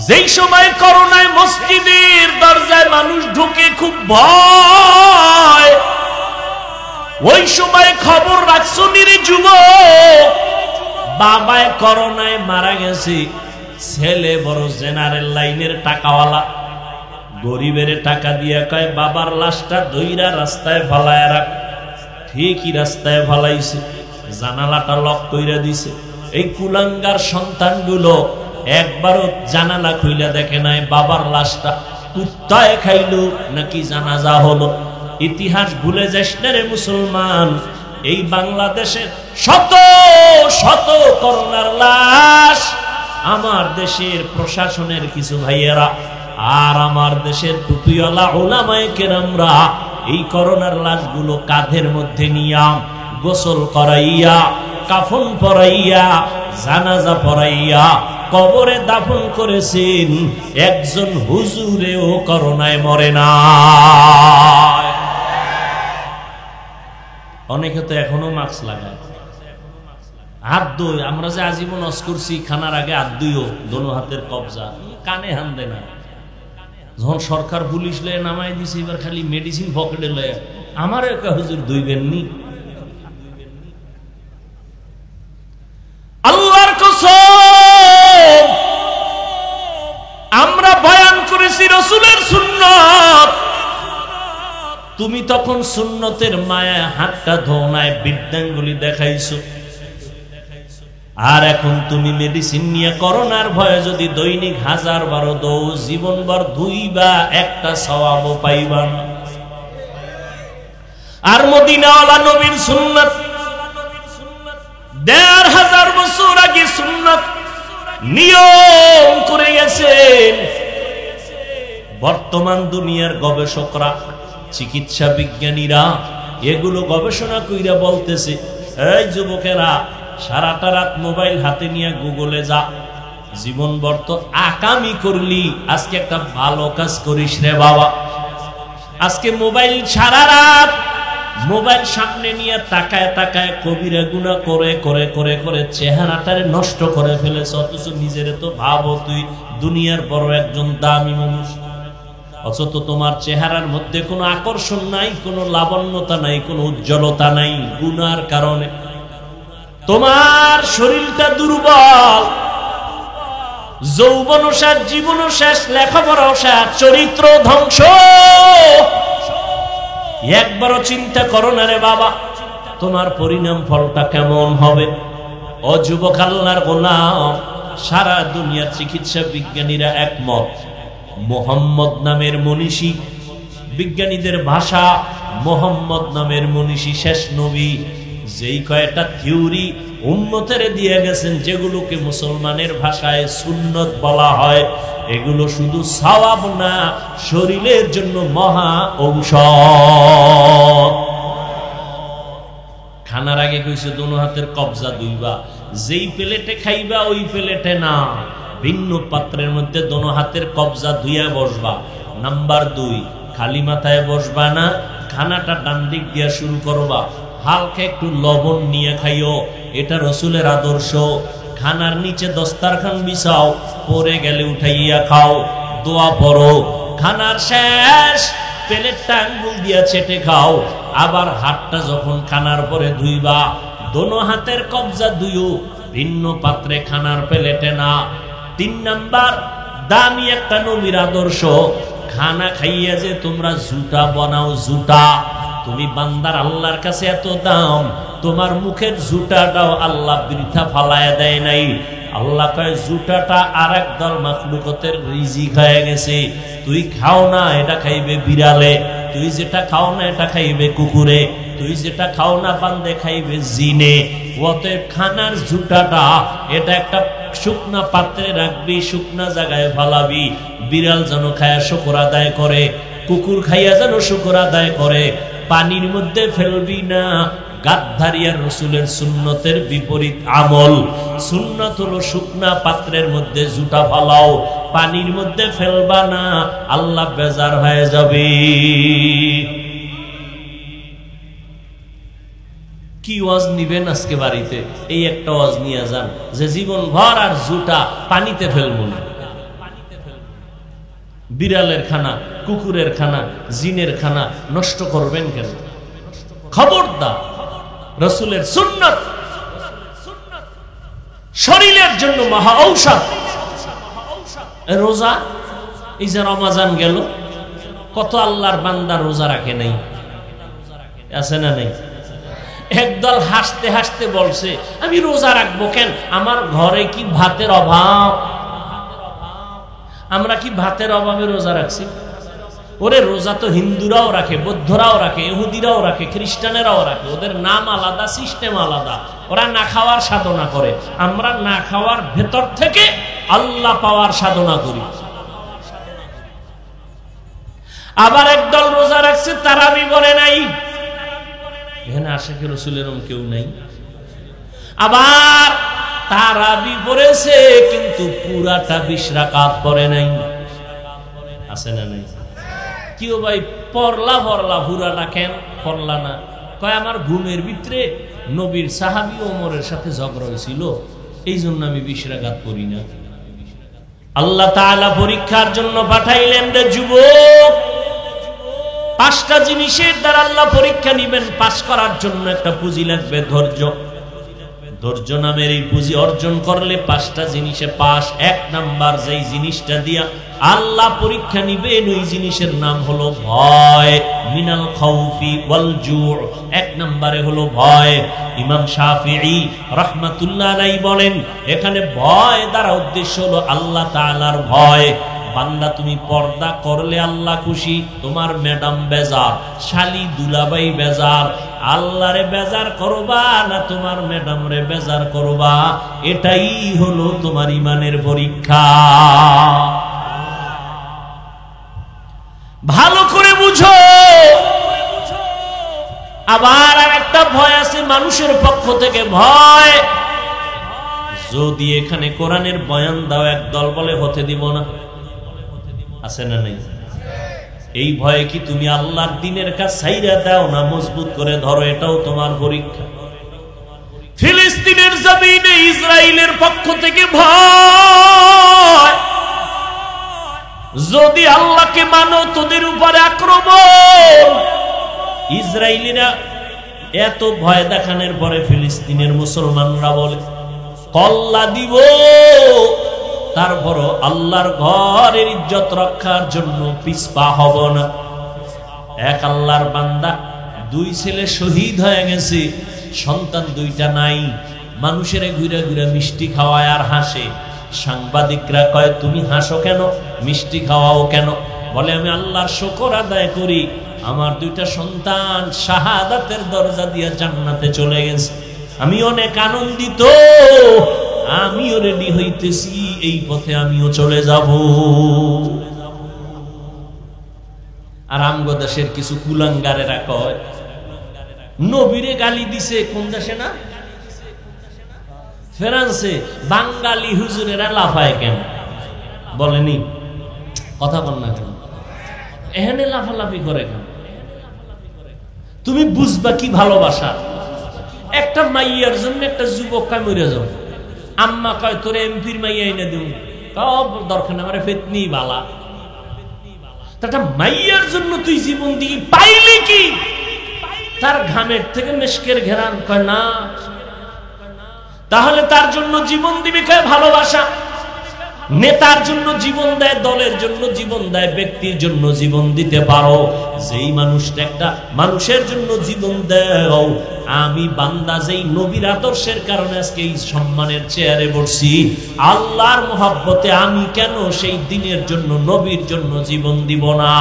যেই সময় করোনায় মসজিদের দরজায় মানুষ ঢুকে খুব ভয়, ওই সময় খবর রাখছো নিরে যুবক, বাবায় করোনায় মারা গেছে, ছেলে বড় জেনারেল লাইনের টাকাওয়ালা, গরিবের টাকা দিয়ে কয় বাবার লাশটা দইরা রাস্তায় ফালায় রাখ। ঠিকই রাস্তায় ফালাইছে, জানালাটা লক কইরা দিছে। এই কুলাঙ্গার সন্তানগুলো একবারও জানালা খুইলা দেখে নাই বাবার লাশটা কুত্তায় খাইলো নাকি জানাজা হলো। ইতিহাস ভুলে যাস না রে মুসলমান। এই বাংলাদেশের শত শত করোনার লাশ আমার দেশের প্রশাসনের কিছু ভাইয়েরা আর আমার দেশের টুপিওয়ালা উলামায়ে কেরামরা এই করোনার লাশগুলো কাঁধের মধ্যে নিয়া গোসল করাইয়া, কাফন পরাইয়া, জানাজা পরাইয়া কবরে দাফন করেছেন। একজন হুজুরেও করোনায় মরে না। অনেকে তো এখনো মাস্ক লাগায়। হাত ধুই, আমরা যে আজীবন অস করছি খানার আগে হাত ধুইও, দোনো হাতের কবজা, কানে হান দেয় না। যখন সরকার পুলিশ লয়ে নামাই দিছে, এবার খালি মেডিসিন পকেটে লয়ে আমার একটা হুজুর ধুইবেননি। আল্লাহর কসম, আমরা বয়ান করেছি রাসূলের সুন্নাত, তুমি তখন সুন্নতের মায়া হাতটা ধোনায় বৃদ্ধাঙ্গুলি দেখাইছো। আর এখন তুমি মেডিসিন নিয়ে করোনার ভয়ে যদি দৈনিক 1000 দৌ জীবনভর ধুইবা, একটা সওয়াবও পাইবা না। আর মদিনাওয়ালা নবীর সুন্নাত 1500 বছর আগে সুন্নাত নিয়ম করে গেছেন। বর্তমান দুনিয়ার গবেষকরা, চিকিৎসা বিজ্ঞানীরা এগুলো গবেষণা কইরা বলতেছে, এই যুবকেরা সারাটা রাত মোবাইল হাতে নিয়ে গুগলে যা, জীবনভর তো আকামি করলি, আজকে একটা ভালো কাজ করিস রে বাবা। আজকে মোবাইল সারা রাত মোবাইল সামনে নিয়ে তাকায় তাকায় কবিরা গুনাহ করে করে করে করে চেহারাটারে নষ্ট করে ফেলেছ। অথচ নিজেরে তো ভাবো তুই দুনিয়ার বড় একজন দামি মানুষ, অথচ তোমার চেহারার মধ্যে কোনো আকর্ষণ নাই, কোনো লাবণ্যতা নাই, কোনো উজ্জ্বলতা নাই। গুনার কারণে তোমার শরীরটা দুর্বল, যৌবন শেষ, জীবন শেষ, লেখাপড়াও শেষ, চরিত্র ধ্বংস। একবারও চিন্তা করো না রে বাবা, তোমার পরিণাম ফলটা কেমন হবে। ও যুবক আল্লাহর গোলাম, সারা দুনিয়ার চিকিৎসা বিজ্ঞানীরা একমত, মুহাম্মদ নামের মনীষী, বিজ্ঞানীদের ভাষা মুহাম্মদ নামের মনীষী শেষ নবী। যেই কয়টা থিওরি উম্মতের দিয়ে গেছেন, যেগুলোকে মুসলমানের ভাষায় সুন্নত বলা হয়, এগুলো শুধু সওয়াব না, শরীরের জন্য মহা ঔষধ। খানার আগে কইছে দোনো হাতের কবজা দুইবা, যেই প্লেটে খাইবা ওই প্লেটে না, ভিন্ন পাত্রের মধ্যে দোনো হাতের কবজা ধুইয়া বসবা। নাম্বার 2, খালি মাথায় বসবা না, খানাটা ডান দিক দিয়া শুরু করবা, হালকা একটু লবণ নিয়ে খাইও, এটা রাসূলের আদর্শ। খানার নিচে দস্তারখান বিছাও, পরে গেলে উঠাইয়া খাও, দোয়া পড়ো। খানার শেষ প্লেটটা আঙ্গুল দিয়া চেটে খাও। আবার হাতটা যখন খানার পরে ধুইবা, দোনো হাতের কবজা ধুইও, ভিন্ন পাত্রে, খানার প্লেটে না। 3 নাম্বার দামি একটা নবীর আদর্শ, খানা খাইয়া যে তোমরা জুতা বানাও, জুতা। তুমি বান্দার আল্লাহর কাছে এত দাম, তোমার মুখের জুতাটাও আল্লাহ বৃথা ফালায় দেয় নাই। আল্লাহ কয় জুতাটা আরেক দল মাখলুকতের রিজিক হয়ে গেছে, তুই খাও না, এটা খাইবে বিড়ালে, তুই যেটা খাও না এটা খাইবে কুকুরে, তুই যেটা খাও না বান্দে খাইবে জিনে। অতএব খানার জুতাটা এটা একটা শুকনা পাত্রে রাখবি, শুকনা জায়গায় ফালাবি, বিড়াল যেন খায়া শুকর আদায় করে, কুকুর খাইয়া যেন শুকর আদায় করে। পানির মধ্যে ফেলবি না। গাদ্দারিয়ার রাসূলের সুন্নতের বিপরীত আমল। সুন্নাত হলো শুকনা পাত্রের মধ্যে জুতা ফালাও, পানির মধ্যে ফেলবা না, আল্লাহ বেজার হয়ে যাবে। কি ওয়াজ নিবেন আজকে বাড়িতে? এই একটা ওয়াজ নিয়ে যান যে জীবন ভর আর জুতা পানিতে ফেলবো না। বিড়ালের খানা, কুকুরের খানা, জিনের খানা নষ্ট করবেন কেন? খবরদার। রাসূলের সুন্নাত শরীরের জন্য মহা ঔষধ। রোজা, এই যে রমজান গেল, কত আল্লাহর বান্দা রোজা রাখে নাই, আছে না নাই? একদল হাসতে হাসতে বলছে আমি রোজা রাখবো কেন, আমার ঘরে কি ভাতের অভাব? আমরা কি ভাতের অভাবে রোজা রাখছি? ওরে রোজা তো হিন্দুরাও রাখে, বৌদ্ধরাও রাখে, ইহুদিরাও রাখে, খ্রিস্টানেরাও রাখে। ওদের নাম আলাদা, সিস্টেম আলাদা। ওরা না খাওয়ার সাধনা করে, আমরা না খাওয়ার ভেতর থেকে আল্লাহ পাওয়ার সাধনা করি। আবার একদল রোজা রাখছে, তারাবি পড়ে নাই। এখানে আশিকে রাসূলের কেউ নাই। আবার তারাবি পড়েছে কিন্তু পুরাটা 20 রাকাত পড়ে নাই, আছে না নাই? কিও ভাই পড়লা পুরাটা কেন পড়লা না? কয় আমার ঘুমের ভিতরে নবীর সাহাবী ওমরের সাথে ঝগড়া হয়েছিল, এই জন্য আমি 20 রাকাত পড়ি না। আল্লাহ তাআলা পরীক্ষার জন্য পাঠাইলেন রে যুবক। 5টা জিনিসের দ্বারা আল্লাহ পরীক্ষা নিবেন। পাস করার জন্য একটা পুঁজি লাগবে, ধৈর্য। ধৈর্য নামের এই পুঁজি অর্জন করলে 5টা জিনিসে পাস। 1 নাম্বার যেই জিনিসটা দিয়া আল্লাহ পরীক্ষা নিবেন, ওই জিনিসের নাম হলো ভয়। মিনাল খাউফি ওয়াল জু'। 1 নম্বরে হলো ভয়। ইমাম শাফিঈ রাহমাতুল্লাহ আলাইহি বলেন, এখানে ভয় দ্বারা উদ্দেশ্য হলো আল্লাহ তাআলার ভয়। বান্দা তুমি পর্দা করলে আল্লাহ খুশি, তোমার ম্যাডাম বেজার, শালি দুলাভাই বেজার। আল্লাহরে বেজার করবা না তোমার ম্যাডাম রে বেজার করবা, এটাই হলো তোমার ইমানের পরীক্ষা। ভালো করে বুঝো। আবার আরেকটা ভয় আছে মানুষের পক্ষ থেকে ভয়। যদি এখানে কোরআনের বয়ান দাও, একদল বলে হতে দিব না, আছে না নাই? এই ভয়ে কি তুমি আল্লাহর দ্বীনের কাজ ছাইরা দাও না মজবুত করে ধরো, এটাও তোমার পরীক্ষা। ফিলিস্তিনের জমিনে ইসরায়েলের পক্ষ থেকে ভয়। যদি আল্লাহকে মানো, তোদের উপরে আক্রমণ। ইসরায়েলিরা এত ভয় দেখানোর পরে ফিলিস্তিনের মুসলমানরা বলে কল্লা দিব, তারপরও আল্লাহর ঘরের ইজ্জত রক্ষার জন্য পিছপা হব না। এক আল্লাহর বান্দা, 2 ছেলে শহীদ হয়ে গেছে, সন্তান 2টা নাই। মানুষের ঘুরে ঘুরে মিষ্টি খাওয়ায় আর হাসে। সাংবাদিকরা কয় তুমি হাসো কেন, মিষ্টি খাওয়াও কেন? বলে আমি আল্লাহর শুকর আদায় করি, আমার 2টা সন্তান শাহাদাতের দরজা দিয়ে জান্নাতে চলে গেছে। আমি অনেক আনন্দিত, আমিও রেডি হইতেছি, এই পথে আমিও চলে যাব। আর আমগো দেশের কিছু কুলাঙ্গারেরা কয় নবীরে গালি দিছে। কোন দেশে না? ফ্রান্সে। বাঙালি হুজুরেরা লাফায় কেন বলেনি? কথা বল না কেন? এখানে লাফালাফি করে কেন? তুমি বুঝবা কি ভালোবাসা? একটা মাইয়ার জন্য একটা যুবক কায় মরে যাবে। আম্মা কয় তোরে এমপির মাইয়া এনে দেব, দরকার না, আমার ফেতনি বালা। একটা মাইয়ার জন্য তুই জীবন দিয়ে পাইলি কি? তার ঘামের থেকে মেশকের ঘেরান, কয় না। তাহলে তার জন্য জীবন দিবি, কয় ভালোবাসা। নেতার জন্য জীবন দেয়, দলের জন্য জীবন দেয়, ব্যক্তির জন্য জীবন দিতে পারো। যেই মানুষটা একটা মানুষের জন্য জীবন দেও। আমি বান্দা যেই নবীর আদর্শের কারণে আজকে এই সম্মানের চেয়ারে বসছি, আল্লাহর মহব্বতে আমি কেন সেই দিনের জন্য, নবীর জন্য জীবন দিব না?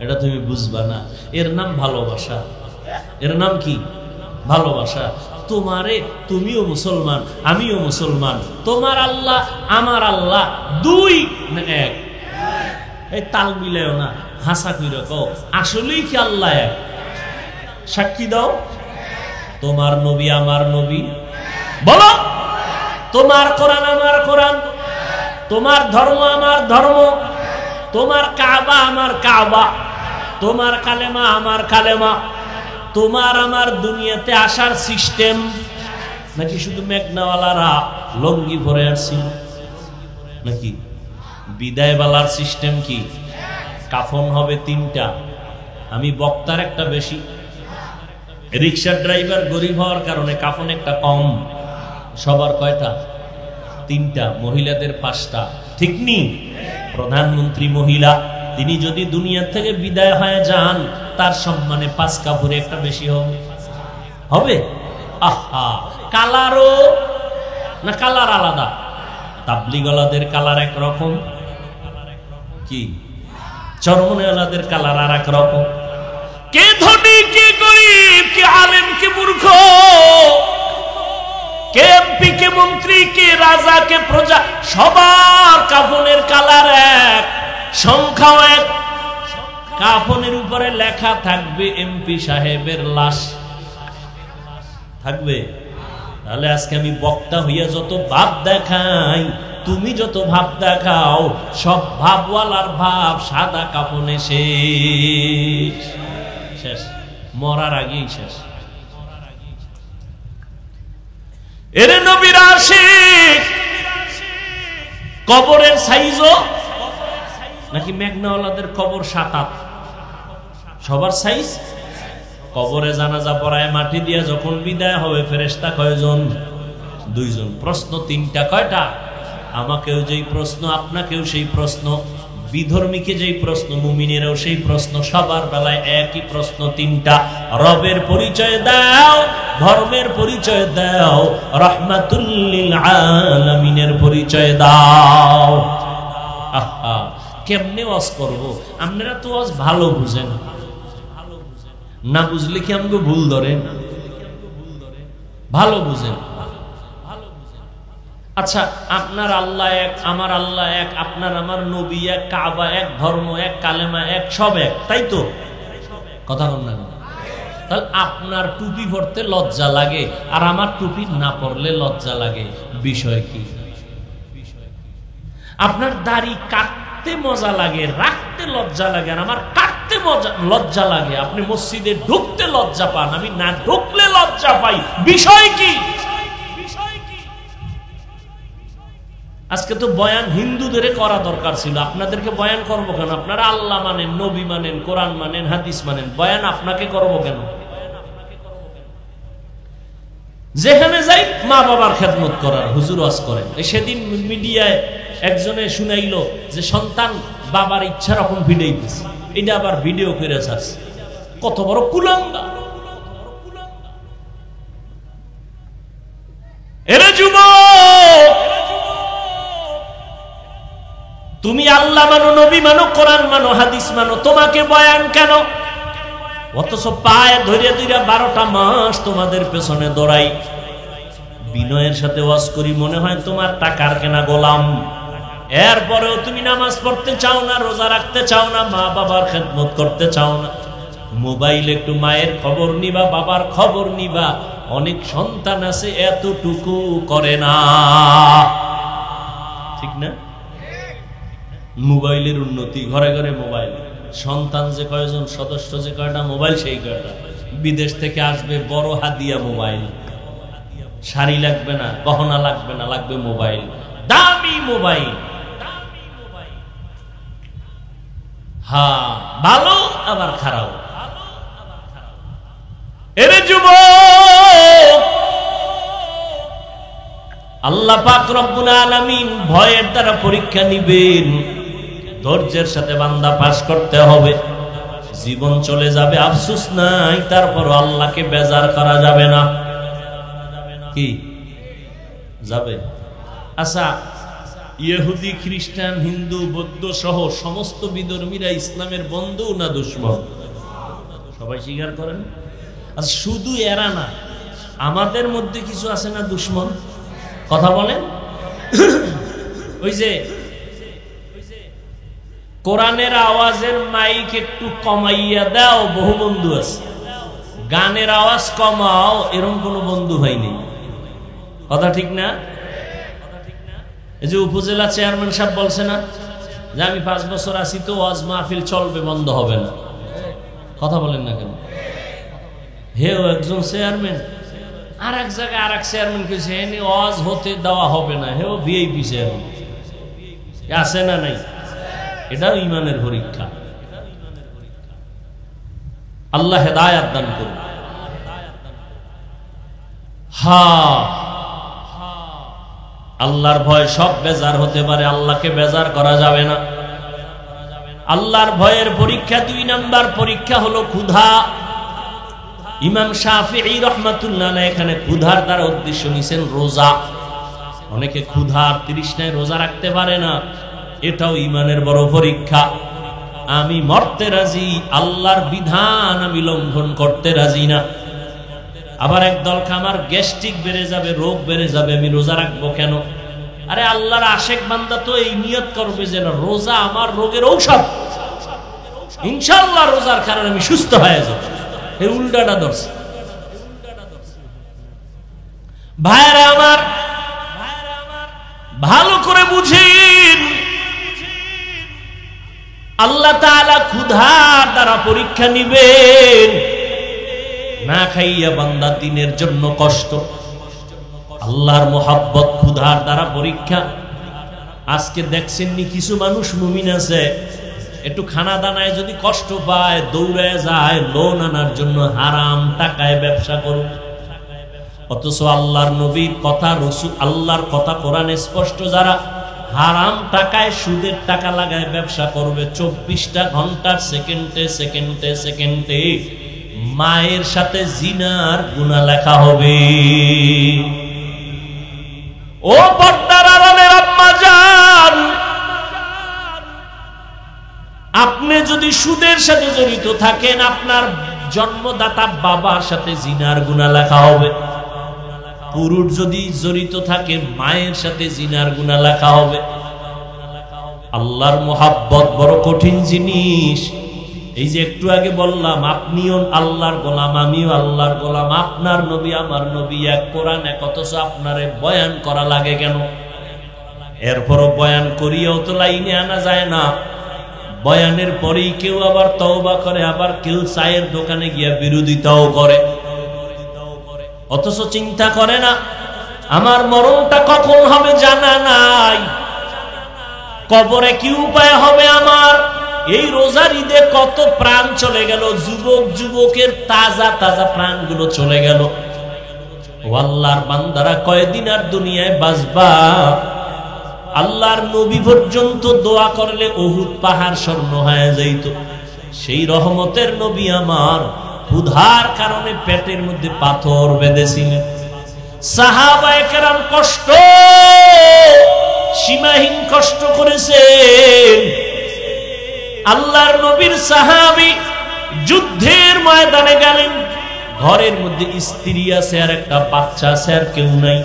এটা তুমি বুঝবা না। এর নাম ভালোবাসা। এর নাম কি? ভালোবাসা। তোমারে, তুমিও মুসলমান, আমিও মুসলমান। তোমার আল্লাহ আমার আল্লাহ 2 না 1? এই তাল মিলেও না। হাসা কইরা কও আসলেই কি আল্লাহ এক? সাক্ষী দাও। তোমার নবী আমার নবী, বলো তোমার কোরআন আমার কোরআন, তোমার ধর্ম আমার ধর্ম, তোমার কাবা আমার কাবা, তোমার কালেমা আমার কালেমা, তোমার আমার দুনিয়াতে আসার সিস্টেম নাকি শুধু মেঘনাওয়ালারা লঙ্গি ভরে আসছি, নাকি বিদায় বেলার সিস্টেম কি? কাফন হবে 3টা, আমি বক্তার একটা বেশি, রিক্সার ড্রাইভার গরিব হওয়ার কারণে কাফন একটা কম, সবার কয়টা? 3টা, মহিলাদের 5টা, ঠিক নি? প্রধানমন্ত্রী মহিলা, তিনি যদি দুনিয়া থেকে বিদায় হয়ে যান তার সম্মানে 5 কাপড়ে একটা বেশি হবে, হবে? আহা, কালারও না কালার আলাদা? তাবলিগওয়ালাদের কালার একরকম, কি চরমনেওয়ালাদের কালার আর এক রকম। কে ধনী কে গরিব, কে আলেম কে মূর্খ, কে এমপি কে মন্ত্রী, কে রাজা কে প্রজা, সবার কাফনের কালার এক, সংখ্যাও এক। কাফনের উপরে লেখা থাকবে এমপি সাহেবের লাশ, থাকবে। তাহলে আজকে আমি বক্তা হইয়া যত ভাব দেখাই, তুমি যত ভাব দেখাও, সব ভাবওয়ালার ভাব সাদা কাফনে শেষ, শেষ, মরার আগেই শেষ। এরে নবীর আশিক, কবরের সাইজও নাকি মেঘনাওয়ালাদের কবর 7-8, সবার সাইজ। কবরে জানাজা পড়ায় মাটি দিয়া যখন বিদায় হবে ফেরেশতা কয়জন? 2 জন। প্রশ্ন 3টা, কয়টা? আমাকেও যেই প্রশ্ন, আপনাকেও সেই প্রশ্ন, বিধর্মীকে যেই প্রশ্ন, মুমিনেরও সেই প্রশ্ন, সবার বেলায় একই প্রশ্ন 3টা। রবের পরিচয় দাও, ধর্মের পরিচয় দাও, রাহমাতুল লিল আলামিনের পরিচয় দাও। আহা, কেমনে ওয়াজ করব? আপনারা তো ওয়াজ ভালো বুঝেন, না বুঝলে কি আমাকে ভুল ধরেন? ভালো বুঝেন। আচ্ছা, আপনার আল্লাহ এক, আমার আল্লাহ এক, আপনার আমার নবী এক, কাবা এক, ধর্ম এক, কালেমা এক, সব এক, তাই তো? কথা বল না। তাহলে আপনার টুপি পরতে লজ্জা লাগে আর আমার টুপি না পরলে লজ্জা লাগে, বিষয় কি? আপনার দাড়ি কাটতে মজা লাগে, রাখতে লজ্জা লাগে, আর আমার কাটতে লজ্জা লাগে। আপনি মসজিদে ঢুকতে লজ্জা পান, আমি না ঢুকলে লজ্জা পাই, বিষয় কি? আজকে তো বয়ান হিন্দুদের করা দরকার ছিল, আপনাদেরকে বয়ান করবো কেন? আপনারা আল্লাহ মানেন, নবী মানেন, কোরআন মানেন, হাদিস মানেন, বয়ান আপনাকে করবো কেন? যেখানে যাই মা বাবার খেদমত করার হুজুর ওয়াজ করেন। সেদিন মিডিয়ায় একজনে শুনাইলো যে সন্তান বাবার ইচ্ছা রকম ভিডিওইতেছে, এটা আবার ভিডিও করে যাচ্ছে। কত বড় কুলাঙ্গা! এরে যুবক, তুমি আল্লাহ মানো, নবী মানো, কোরআন মানো, হাদিস মানো, তোমাকে বয়ান কেন? অথচ পায়ে ধরে 12টা মাস তোমাদের পেছনে দৌড়াই, বিনয়ের সাথে ওয়াজ করি, মনে হয় তোমার টাকার কেনা গোলাম। এরপরেও তুমি নামাজ পড়তে চাও না, রোজা রাখতে চাও না, মা বাবার খেদমত করতে চাও না। মোবাইলে একটু মায়ের খবর নিবা, বাবার খবর নিবা। অনেক সন্তান আছে এতটুকু করে না, ঠিক না? মোবাইলের উন্নতি, ঘরে ঘরে মোবাইল, সন্তান যে কয়জন, সদস্য যে কয়টা, মোবাইল সেই কয়টা। বিদেশ থেকে আসবে বড় হাদিয়া মোবাইল, শাড়ি লাগবে না, গহনা লাগবে না, লাগবে মোবাইল, দামি মোবাইল। হ্যাঁ, ভালো আবার খারাপ। এরে যুবক, আল্লাহ পাক রব্বুল আলামিন ভয়ের দ্বারা পরীক্ষা নিবেন, ধৈর্যের সাথে বান্দা পাস করতে হবে। জীবন চলে যাবে, আফসোস নাই, তারপর আল্লাহকে বেজার করা যাবে না। কি যাবে? আচ্ছা, ইহুদি, খ্রিস্টান, হিন্দু, বৌদ্ধ সহ সমস্ত বিধর্মীরা ইসলামের বন্ধু না দুশমন? সবাই স্বীকার করেন। আচ্ছা, শুধু এরা না, আমাদের মধ্যে কিছু আছে না দুশমন? কথা বলেন। ওই যে কোরআনের আওয়াজের মাইক একটু কমাইয়া দাও, বহু বন্ধু আছে। গানের আওয়াজ কমাও, এরকম কোন বন্ধু হয়নি। কথা ঠিক না? এই যে উপজেলা চেয়ারম্যান সাহেব বলছে না যে আমি 5 বছর আছি তো ওয়াজ মাহফিল চলবে, বন্ধ হবে না। কথা বলেন না কেন? হেও একজন চেয়ারম্যান, আর এক জায়গায় আর এক চেয়ারম্যান কইছে এনে ওয়াজ হতে দেওয়া হবে না। হেও ভিআইপি চেয়ারম্যান আছে না নাই? এটাও ইমানের পরীক্ষা। আল্লাহ হেদায়াত দান করুন। আল্লাহর ভয় সব বেজার হতে পারে, আল্লাহকে বেজার করা যাবে না। আল্লাহর ভয়ের পরীক্ষা 2 নাম্বার পরীক্ষা হলো ক্ষুধা। ইমাম শাফিঈ রাহমাতুল্লাহ আলাইহি এখানে ক্ষুধার দ্বারা উদ্দেশ্য নিছেন রোজা। অনেকে ক্ষুধার তৃষ্ণায় রোজা রাখতে পারে না, এটাও ইমানের বড় পরীক্ষা। আমি মরতে রাজি, আল্লাহর বিধান আমি লঙ্ঘন করতে রাজি না। আবার একদল আমার গ্যাস্ট্রিক বেড়ে যাবে, রোগ বেড়ে যাবে, আমি রোজা রাখবো কেন? আরে আল্লাহর আশেক বান্দা তো এই নিয়ত করবে যে না, রোজা আমার রোগের ঔষধ, ইনশাআল্লাহ রোজার কারণে আমি সুস্থ হয়ে যাব। এই উল্টাটা ধরছে। ভাইরা আমার, ভালো করে বুঝেন, আল্লাহ তাআলা ক্ষুধার দ্বারা পরীক্ষা নিবেন। না খাইয়া বান্দা দিনের জন্য কষ্ট, আল্লাহর মোহাব্বত ক্ষুধার দ্বারা পরীক্ষা। আজকে দেখছেননি কিছু মানুষ মুমিন আছে, একটু খানা দানায় যদি কষ্ট পায় দৌড়ে যায় লোন আনার জন্য, হারাম টাকায় ব্যবসা করুক। অথচ আল্লাহর নবীর কথা, রাসূল আল্লাহর কথা কোরআনে স্পষ্ট, যারা হারাম টাকায় সুদের টাকা লাগায় ব্যবসা করবে, 24টা ঘন্টার সেকেন্ডে সেকেন্ডে সেকেন্ডে মায়ের সাথে জিনার গুনাহ লেখা হবে। ও পর্দার আড়ালের আম্মা জান, আপনি যদি সুদের সাথে জড়িত থাকেন, আপনার জন্মদাতা বাবার সাথে জিনার গুনাহ লেখা হবে। পুরুষ যদি জড়িত থাকে, মায়ের সাথে জিনার গুনাহ লেখা হবে। আল্লাহর মোহাব্বত বড় কঠিন জিনিস। এই যে একটু আগে বললাম, আপনিও আল্লাহর গোলাম, আমিও আল্লাহর গোলাম, আপনার নবী আমার নবী এক, কোরআন এক, অথচ আপনারে বয়ান করা লাগে কেন? এরপরও বয়ান করিয়াও তো লাইনে আনা যায় না। বয়ানের পরেই কেউ আবার তওবা করে, আবার কেউ চায়ের দোকানে গিয়া বিরোধিতাও করে। অথচ চিন্তা করে না আমার মরণটা কখন হবে জানা নাই, কবরে কি উপায় হবে আমার। এই রোজার ঈদে কত প্রাণ চলে গেল, যুবক যুবকের তাজা তাজা প্রাণগুলো চলে গেল। ও আল্লাহর বান্দারা, কয়দিন আর দুনিয়ায় বাঁচবা? আল্লাহর নবী পর্যন্ত দোয়া করলে উহুদ পাহাড় স্বর্ণ হয়ে যাইত। সেই রহমতের নবী আমার ক্ষুধার কারণে পেটের মধ্যে পাথর বেঁধেছিলেন। সাহাবায়ে কেরাম কষ্ট, সীমাহীন কষ্ট করেছেন। আল্লাহর নবীর সাহাবী যুদ্ধের ময়দানে গেলেন, ঘরের মধ্যে স্ত্রী আছে আর একটা বাচ্চা আছে, আর কেউ নাই।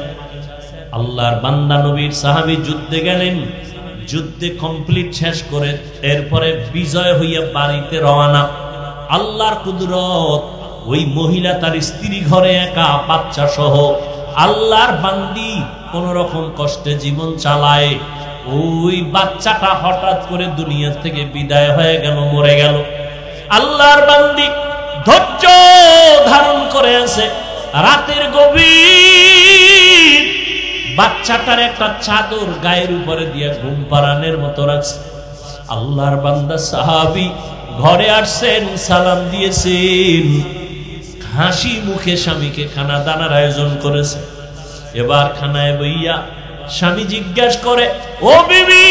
আল্লাহর বান্দা নবীর সাহাবী যুদ্ধে গেলেন, যুদ্ধে কমপ্লিট শেষ করে এরপরে বিজয় হইয়া বাড়িতে রওনা। আল্লাহর কুদরত, ওই মহিলা তার স্ত্রী ঘরে একা, বাচ্চা সহ। আল্লাহর বান্দি কোন রকম কষ্টে জীবন চালায়, ওই বাচ্চাটা হঠাৎ করে দুনিয়া থেকে বিদায় হয়ে গেল, মরে গেল। আল্লাহর বান্দি ধৈর্য ধারণ করে আছে, রাতের গভীর বাচ্চাটার একটা চাদর গায়ের উপরে দিয়ে ঘুম পাড়ানোর মতো রাখছে। আল্লাহর বান্দা সাহাবী ঘরে আসছেন, সালাম দিয়েছেন, হাসি মুখে স্বামীকে খানা দানার আয়োজন করেছে। এবার খানায় বইয়া স্বামী জিজ্ঞাসা করে, ও বিবি,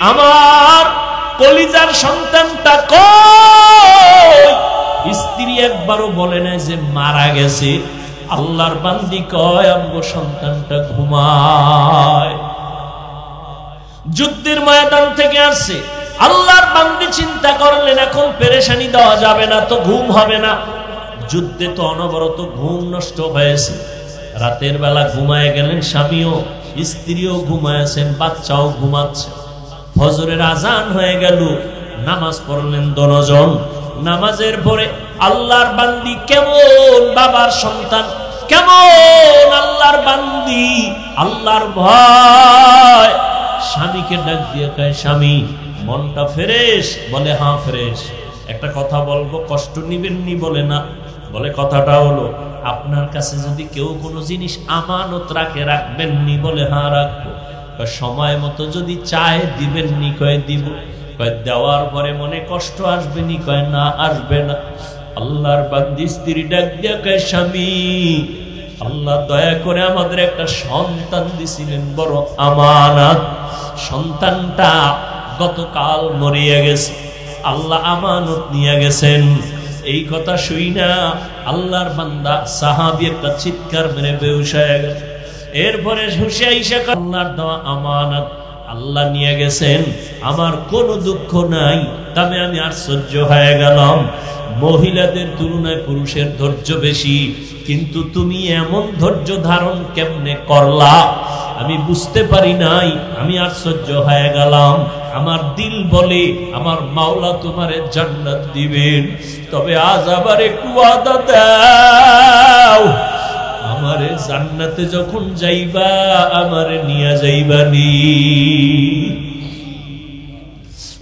আমার কলিজার সন্তানটা কই? স্ত্রী একবারও বলে না যে মারা গেছে। আল্লাহর বান্দি কয়, আমগো সন্তানটা ঘুমায়। যুদ্ধের ময়দান থেকে আসছে। আল্লাহর বান্দি চিন্তা করলেন, এখন পেরেশানি দেওয়া যাবে না, তো ঘুম হবে না। যুদ্ধে তো অনবরত ঘুম নষ্ট হয়েছে। রাতের বেলা ঘুমায় গেলেন, স্বামীও স্ত্রীও ঘুমায়ছেন, বাচ্চাও ঘুমাচ্ছে। ফজরের আজান হয়ে গেল, নামাজ পড়লেন দশজন। নামাজের পরে আল্লাহর বান্দি কেমন বাবার সন্তান, কেমন আল্লাহর বান্দি, আল্লাহর ভয়, স্বামীকে ডাক দিয়ে কয়, স্বামী মনটা ফ্রেশ? বলে হ্যাঁ ফ্রেশ। একটা কথা বলবো, কষ্ট নিবেন নি? বলে না। বলে কথাটা হলো, আপনার কাছে যদি কেউ কোনো জিনিস আমানত রাখে, রাখবেন নি? বলে হ্যাঁ রাখবো। সময় মতো যদি চায় দিবেন নি? কয় দিব। কয় দেওয়ার পরে মনে কষ্ট আসবে নি? কয় না, আসবে না। আল্লাহর বান্দি স্ত্রী ডাক দিয়া কয়, স্বামী আল্লাহ দয়া করে আমাদের একটা সন্তান দিছিলেন, বড় আমানত। সন্তানটা গতকাল মরিয়া গেছে, আল্লাহ আমানত নিয়ে গেছেন। এই কথা শুই না আল্লাহর বান্দা সাহাবী একটা চিৎকার মেরে বেহুশ হয়ে গেল। এরপরে হুশে আইসা আল্লাহর দেওয়া আমানত আল্লাহ নিয়ে গেছেন, আমার কোনো দুঃখ নাই। তবে আমি আশ্চর্য হয়ে গেলাম, মহিলাদের তুলনায় পুরুষের ধৈর্য বেশি, কিন্তু তুমি এমন ধৈর্য ধারণ কেমনে করলা আমি বুঝতে পারি নাই। আমি আশ্চর্য হয়ে গেলাম। আমার দিল বলে আমার মাওলা তোমারে জান্নাত দিবেন, তবে আজ আবার একটু ওয়াদা দাও, আমারে জান্নাতে যখন যাইবা আমারে নিয়ে যাইবানি।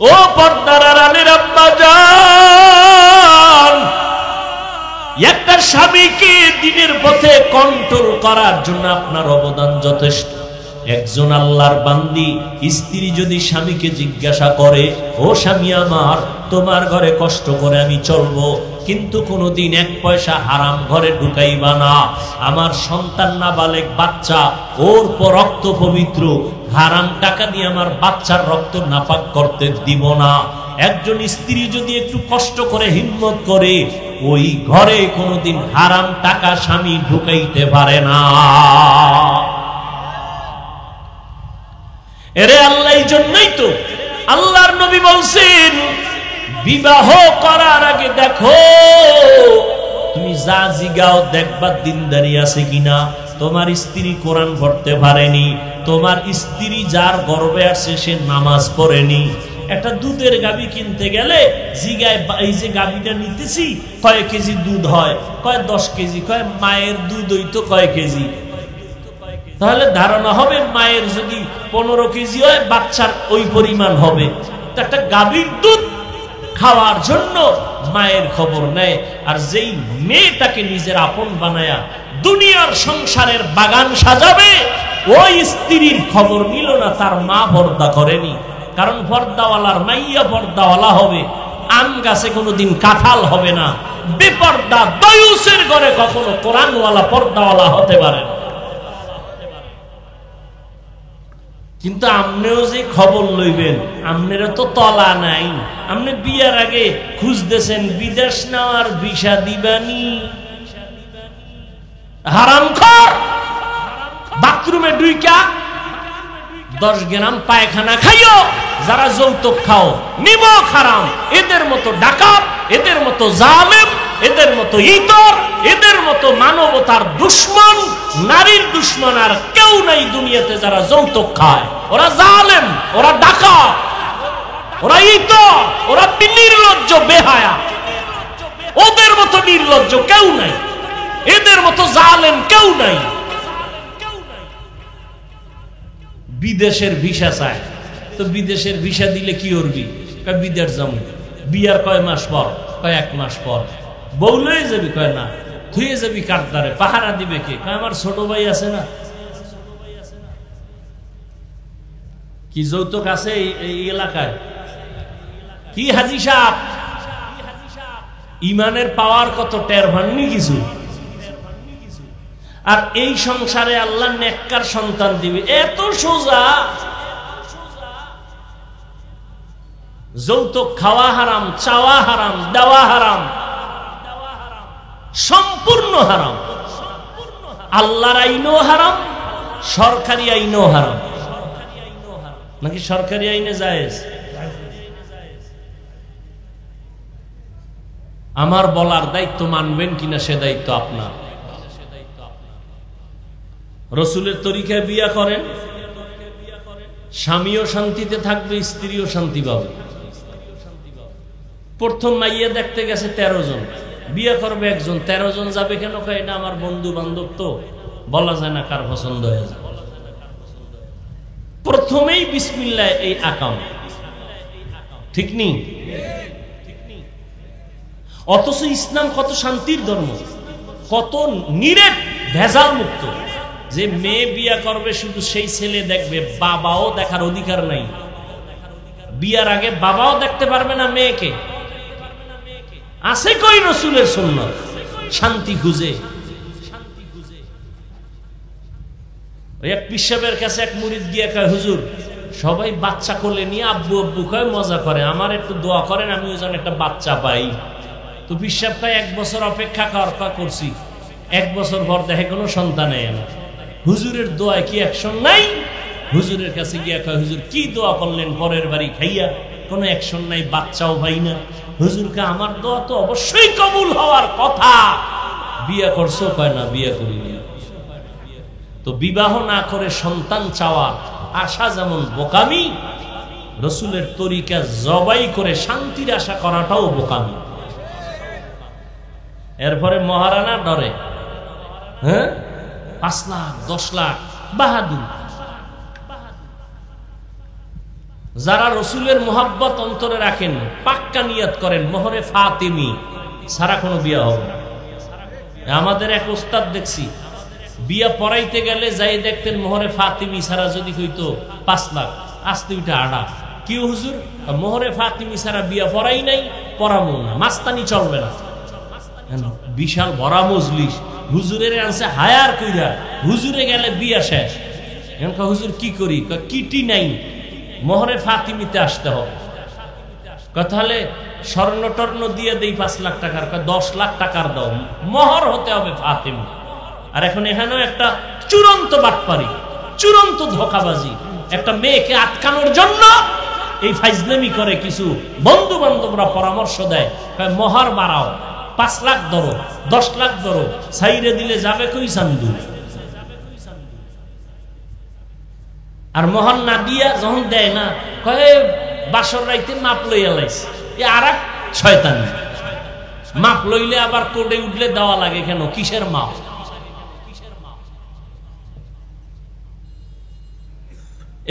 ও পর্দার আড়ালের আম্মা জান, একটা স্বামীকে দিনের পথে কন্ট্রোল করার জন্য আপনার অবদান যথেষ্ট। একজন আল্লাহর বান্দি স্ত্রী যদি স্বামীকে জিজ্ঞাসা করে, ও স্বামী আমার, তোমার ঘরে কষ্ট করে আমি চলবো, কিন্তু কোনোদিন এক পয়সা হারাম ঘরে ঢুকাইবা না। আমার সন্তান নাবালেগ বাচ্চা, ওর রক্ত পবিত্র, হারাম টাকা দিয়ে আমার বাচ্চার রক্ত নাপাক করতে দিব না। একজন স্ত্রী যদি একটু কষ্ট করে হিম্মত করে, ওই ঘরে কোনোদিন হারাম টাকা স্বামী ঢুকাইতে পারে না। এরে আল্লাহ, এই জন্যই তো আল্লাহর নবী বলছেন, বিবাহ করার আগে দেখো, তুমি যা জিগাও দেখবা দিনদারি আছে কিনা। তোমার স্ত্রী কোরআন পড়তে পারেনি, তোমার স্ত্রী যার গর্ভে আছে সে নামাজ পড়েনি। একটা দুধের গাভী কিনতে গেলে জিগায়, এই যে গাভীটা নিতেছি কয় কেজি দুধ হয়? কয় 10 কেজি। কয় মায়ের দুধ হইতো কয় কেজি? তাহলে ধারণা হবে মায়ের যদি 15 কেজি হয়, বাচ্চার ওই পরিমাণ হবে। একটা গাভীর দুধ খাওয়ার জন্য মায়ের খবর নেয়। আর যেই মেয়েটাকে নিজের আপন বানায়া দুনিয়ার সংসারের বাগান সাজাবে, ওই স্ত্রীর খবর নিল না তার মা পর্দা করেনি। কারণ পর্দাওয়ালার মাইয়া পর্দাওয়ালা হবে, আম গাছে কোনোদিন কাঁঠাল হবে না। বেপর্দা দয়ুসের ঘরে কখনো কোরআনওয়ালা পর্দাওয়ালা হতে পারে না। কিন্তু আমনেও যে খবর লইবেন, আমনেরও তো তলা নাই। আপনি বিয়ার আগে খুঁজতেছেন বিদেশ নেওয়ার ভিসা দিবানি। হারামখোর, বাথরুমে ঢুইকা 10 গ্রাম পায়খানা খাইও। যারা যৌতুক খাও, নিমক হারাম। এদের মতো ডাকাত, এদের মতো জালেম, এদের মতো ইতর, এদের মতো মানবতার দুশ্মন, নারীর দুশ্মন আর কেউ নাই দুনিয়াতে যারা যৌতুক খায়। ওরা জালেম, ওরা ডাকাত, ওরা ইতর, ওরা নির্লজ্জ বেহায়া। ওদের মতো নির্লজ্জ কেউ নাই, এদের মতো জালেম কেউ নাই। বিদেশের ভিসা চায়, তো বিদেশের ভিসা দিলে কি করবি? বিদেশ যাবো। বিয়ার কয় মাস পর? কয় 1 মাস পর। বউ লয়ে যাবি? কয় না। ধুয়ে যাবি কারদারে? পাহারা দিবে কে? কয় আমার ছোট ভাই আছে না। কি যৌতুক আছে এই এলাকায়? কি হাজি সাহেব, ইমানের পাওয়ার কত টের ভাননি কিছু? আর এই সংসারে আল্লাহ নেককার সন্তান দিবে, এত সোজা। যৌতুক খাওয়া হারাম, চাওয়া হারাম, দেওয়া হারাম, সম্পূর্ণ হারাম। আল্লাহর আইনও হারাম, সরকারি আইনও হারাম। নাকি সরকারি আইনে জায়েজ? আমার বলার দায়িত্ব মানবেন কিনা সে দায়িত্ব আপনার। রসুলের তরিকায় বিয়া করেন, স্বামীও শান্তিতে থাকবে, স্ত্রীও শান্তি পাবে। প্রথম মাইয়া দেখতে গেছে 13 জন, বিয়ে করবে একজন, 13 জন যাবে কেন? এটা আমার বন্ধু বান্ধব, তো বলা যায় না কার পছন্দ হয়ে যায়। প্রথমেই বিসমিল্লাহ এই আকাম, ঠিক নেই? অথচ ইসলাম কত শান্তির ধর্ম, কত নিরেট ভেজাল মুক্ত। যে মেয়ে বিয়ে করবে শুধু সেই ছেলে দেখবে, বাবাও দেখার অধিকার নাই। বিয়ার আগে বাবাও দেখতে পারবে না মেয়েকে। আছে কই রাসূলের সুন্নাত? শান্তি খুঁজে ওই এক পিসাবের কাছে এক মুরিদ গিয়ে কয়, হুজুর সবাই বাচ্চা কোলে নিয়ে আব্বু আব্বু কয়, মজা করে, আমার একটু দোয়া করেন আমি ওই জন্য একটা বাচ্চা পাই। তো পিসাব কয় 1 বছর অপেক্ষা করছি, 1 বছর পর দেখে কোনো সন্তান এলো। হুজুরের দোয়ায় কি অ্যাকশন নাই? হুজুরের কাছে গিয়া কয়, হুজুর কি দোয়া করলেন পরের বাড়ি খাইয়া, কোনো অ্যাকশন নাই, বাচ্চাও পাই না। হুজুরকে আমার দোয়া তো অবশ্যই কবুল হওয়ার কথা। বিয়ে করছো? কয় না, বিয়ে করিনি। তো বিবাহ না করে সন্তান চাওয়া আশা যেমন বোকামি, রসুলের তরিকা জবাই করে শান্তির আশা করাটাও বোকামি। এরপরে মহারানা ডরে, হ্যাঁ 5 লাখ 10 লাখ বাহাদুর। যারা রসুলের মোহাব্বত অন্তরে রাখেন, পাক্কা নিয়ত করেন মোহরে ফাতিমি সারা কোনো বিয়া হবে না। আমাদের এক ওস্তাদ দেখছি, বিয়া পড়াইতে গেলে যাই দেখতেন মোহরে ফাতিমি সারা যদি হইতো 5 লাখ, আসতে উঠে আড়া। কি হুজুর? মোহরে ফাতিমি সারা বিয়া পড়াই নাই, পড়াবো না, মাস্তানি চলবে না। বিশাল ভরা মজলিস, হুজুরের আনছে হায়ার কইরা, হুজুরে গেলে বিয়া শেষ। এখন হুজুর কি করি? কিটি নাই, মোহরে ফাতিমিতে আসতে হবে। তাহলে স্বর্ণ টর্ণ দিয়ে দেই 5 লাখ টাকার, 10 লাখ টাকার দাও, মোহর হতে হবে ফাতিমি। আর এখন এখানেও একটা চূড়ান্ত বাটপারি, চূড়ান্ত ধোঁকাবাজি, একটা মেয়েকে আটকানোর জন্য এই ফাইজলামি করে কিছু বন্ধু বান্ধবরা পরামর্শ দেয়, মোহর বাড়াও, 5 লাখ ধরো, 10 লাখ ধরো, সাইরে দিলে যাবে কই চান্দু। আর মোহর না দিয়া যখন দেয় না, কয়ে বাসর রাইতে মাপ লইয়া লাইছে। এ আর এক শয়তানি, মাপ লইলে আবার কোর্টে উঠলে দেওয়া লাগে কেন? কিসের মাপ?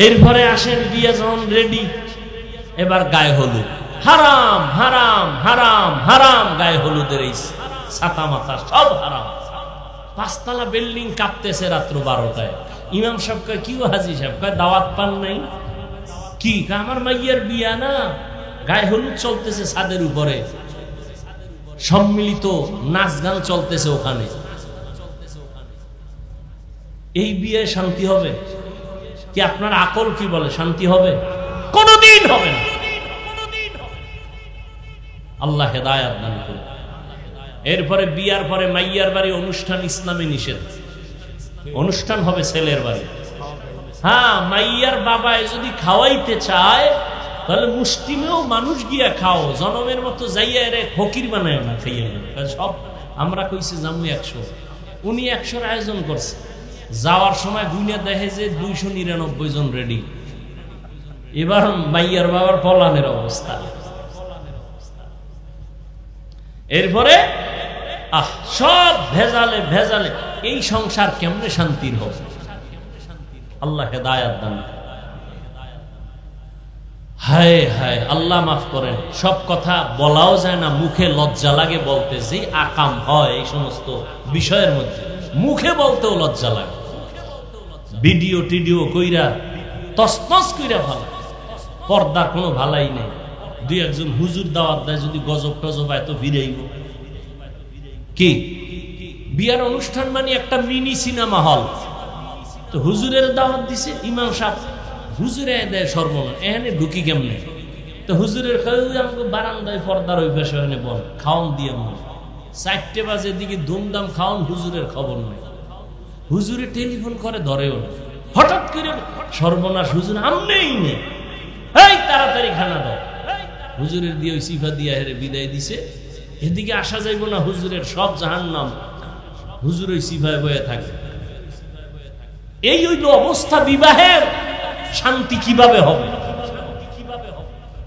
এরপরে আসেন বিয়ে যখন রেডি, এবার গায়ে হলুদ, হারাম হারাম হারাম হারাম, গায়ে হলুদের এই ছাতা মাথা সব হারাম। 5 তলা বিল্ডিং কাঁপতেছে রাত্র 12টায়। ইমাম সাহেব কয়, কি হাজি সাহেব? কয় দাওয়াত পান নাই? কি? আমার মাইয়ার বিয়া না, গায়ে হলুদ চলতেছে ছাদের উপরে, সম্মিলিত নাচ গান চলতেছে ওখানে। এই বিয়ে শান্তি হবে কি? আপনার আকল কি বলে শান্তি হবে? কোনদিন হবে না। আল্লাহ হেদায়েত দান করুন। এরপরে বিয়ার পরে মাইয়ার বাড়ি অনুষ্ঠান ইসলামে নিষেধ। অনুষ্ঠান হবে ছেলের বাড়ি। হ্যাঁ, মাইয়ার বাবায় যদি খাওয়াইতে চায় তাহলে মুষ্টিমেও মানুষ গিয়া খাও, জনমের মতো যাইয়া রে ফকির বানায় না, খাইয়া সব। আমরা কইছি জামু 100, উনি 100-র আয়োজন করছে। যাওয়ার সময় দুনিয়া দেখে যে 299 জন রেডি। এবার মাইয়ার বাবার পলানের অবস্থা। এরপরে সব ভেজালে ভেজালে, এই সংসার কেমনে শান্তির হবে? আল্লাহ হেদায়েত দান। হায় হায়, আল্লাহ মাফ করেন। সব কথা বলাও যায় না, মুখে লজ্জা লাগে বলতে। যে আকাম হয় এই সমস্ত বিষয়ের মধ্যে, মুখে বলতেও লজ্জা লাগে। ভিডিও টিডিও কইরা তসনস কইরা ভালো, পর্দার কোনো ভালাই নেই। 2-1 হুজুর দাওয়াত দেয়, যদি গজব টজব এত ফিরেইব কি? বিয়ার অনুষ্ঠান মানে একটা মিনি সিনেমা হল। তো হুজুরের দাওয়াত দিছে ইমাম সাহেব, হুজুরে দেয় সর্বনাশ, এখানে ঢুকি কেমনে? তো হুজুরের আমাকে বারান্দায় পর্দার ওই পাশে ওখানে বল খাওয়ান দিয়ে মন 4টে বাজে দিকে ধুমধাম খাওয়ান, হুজুরের খবর নেই। হুজুরে টেলিফোন করে, ধরেও না। হঠাৎ করে সর্বনাশ, হুজুর আমনেই নেই, এই তাড়াতাড়ি খানা দাও। হুজুরের দিয়ে ওই সিফা দিয়া হেরে বিদায় দিছে। এদিকে আসা যাইব না, হুজুরের সব জাহান্নাম, হুজুর ওই সিফায় বয়ে থাকে। এই হইল অবস্থা বিবাহের। শান্তি কিভাবে হবে?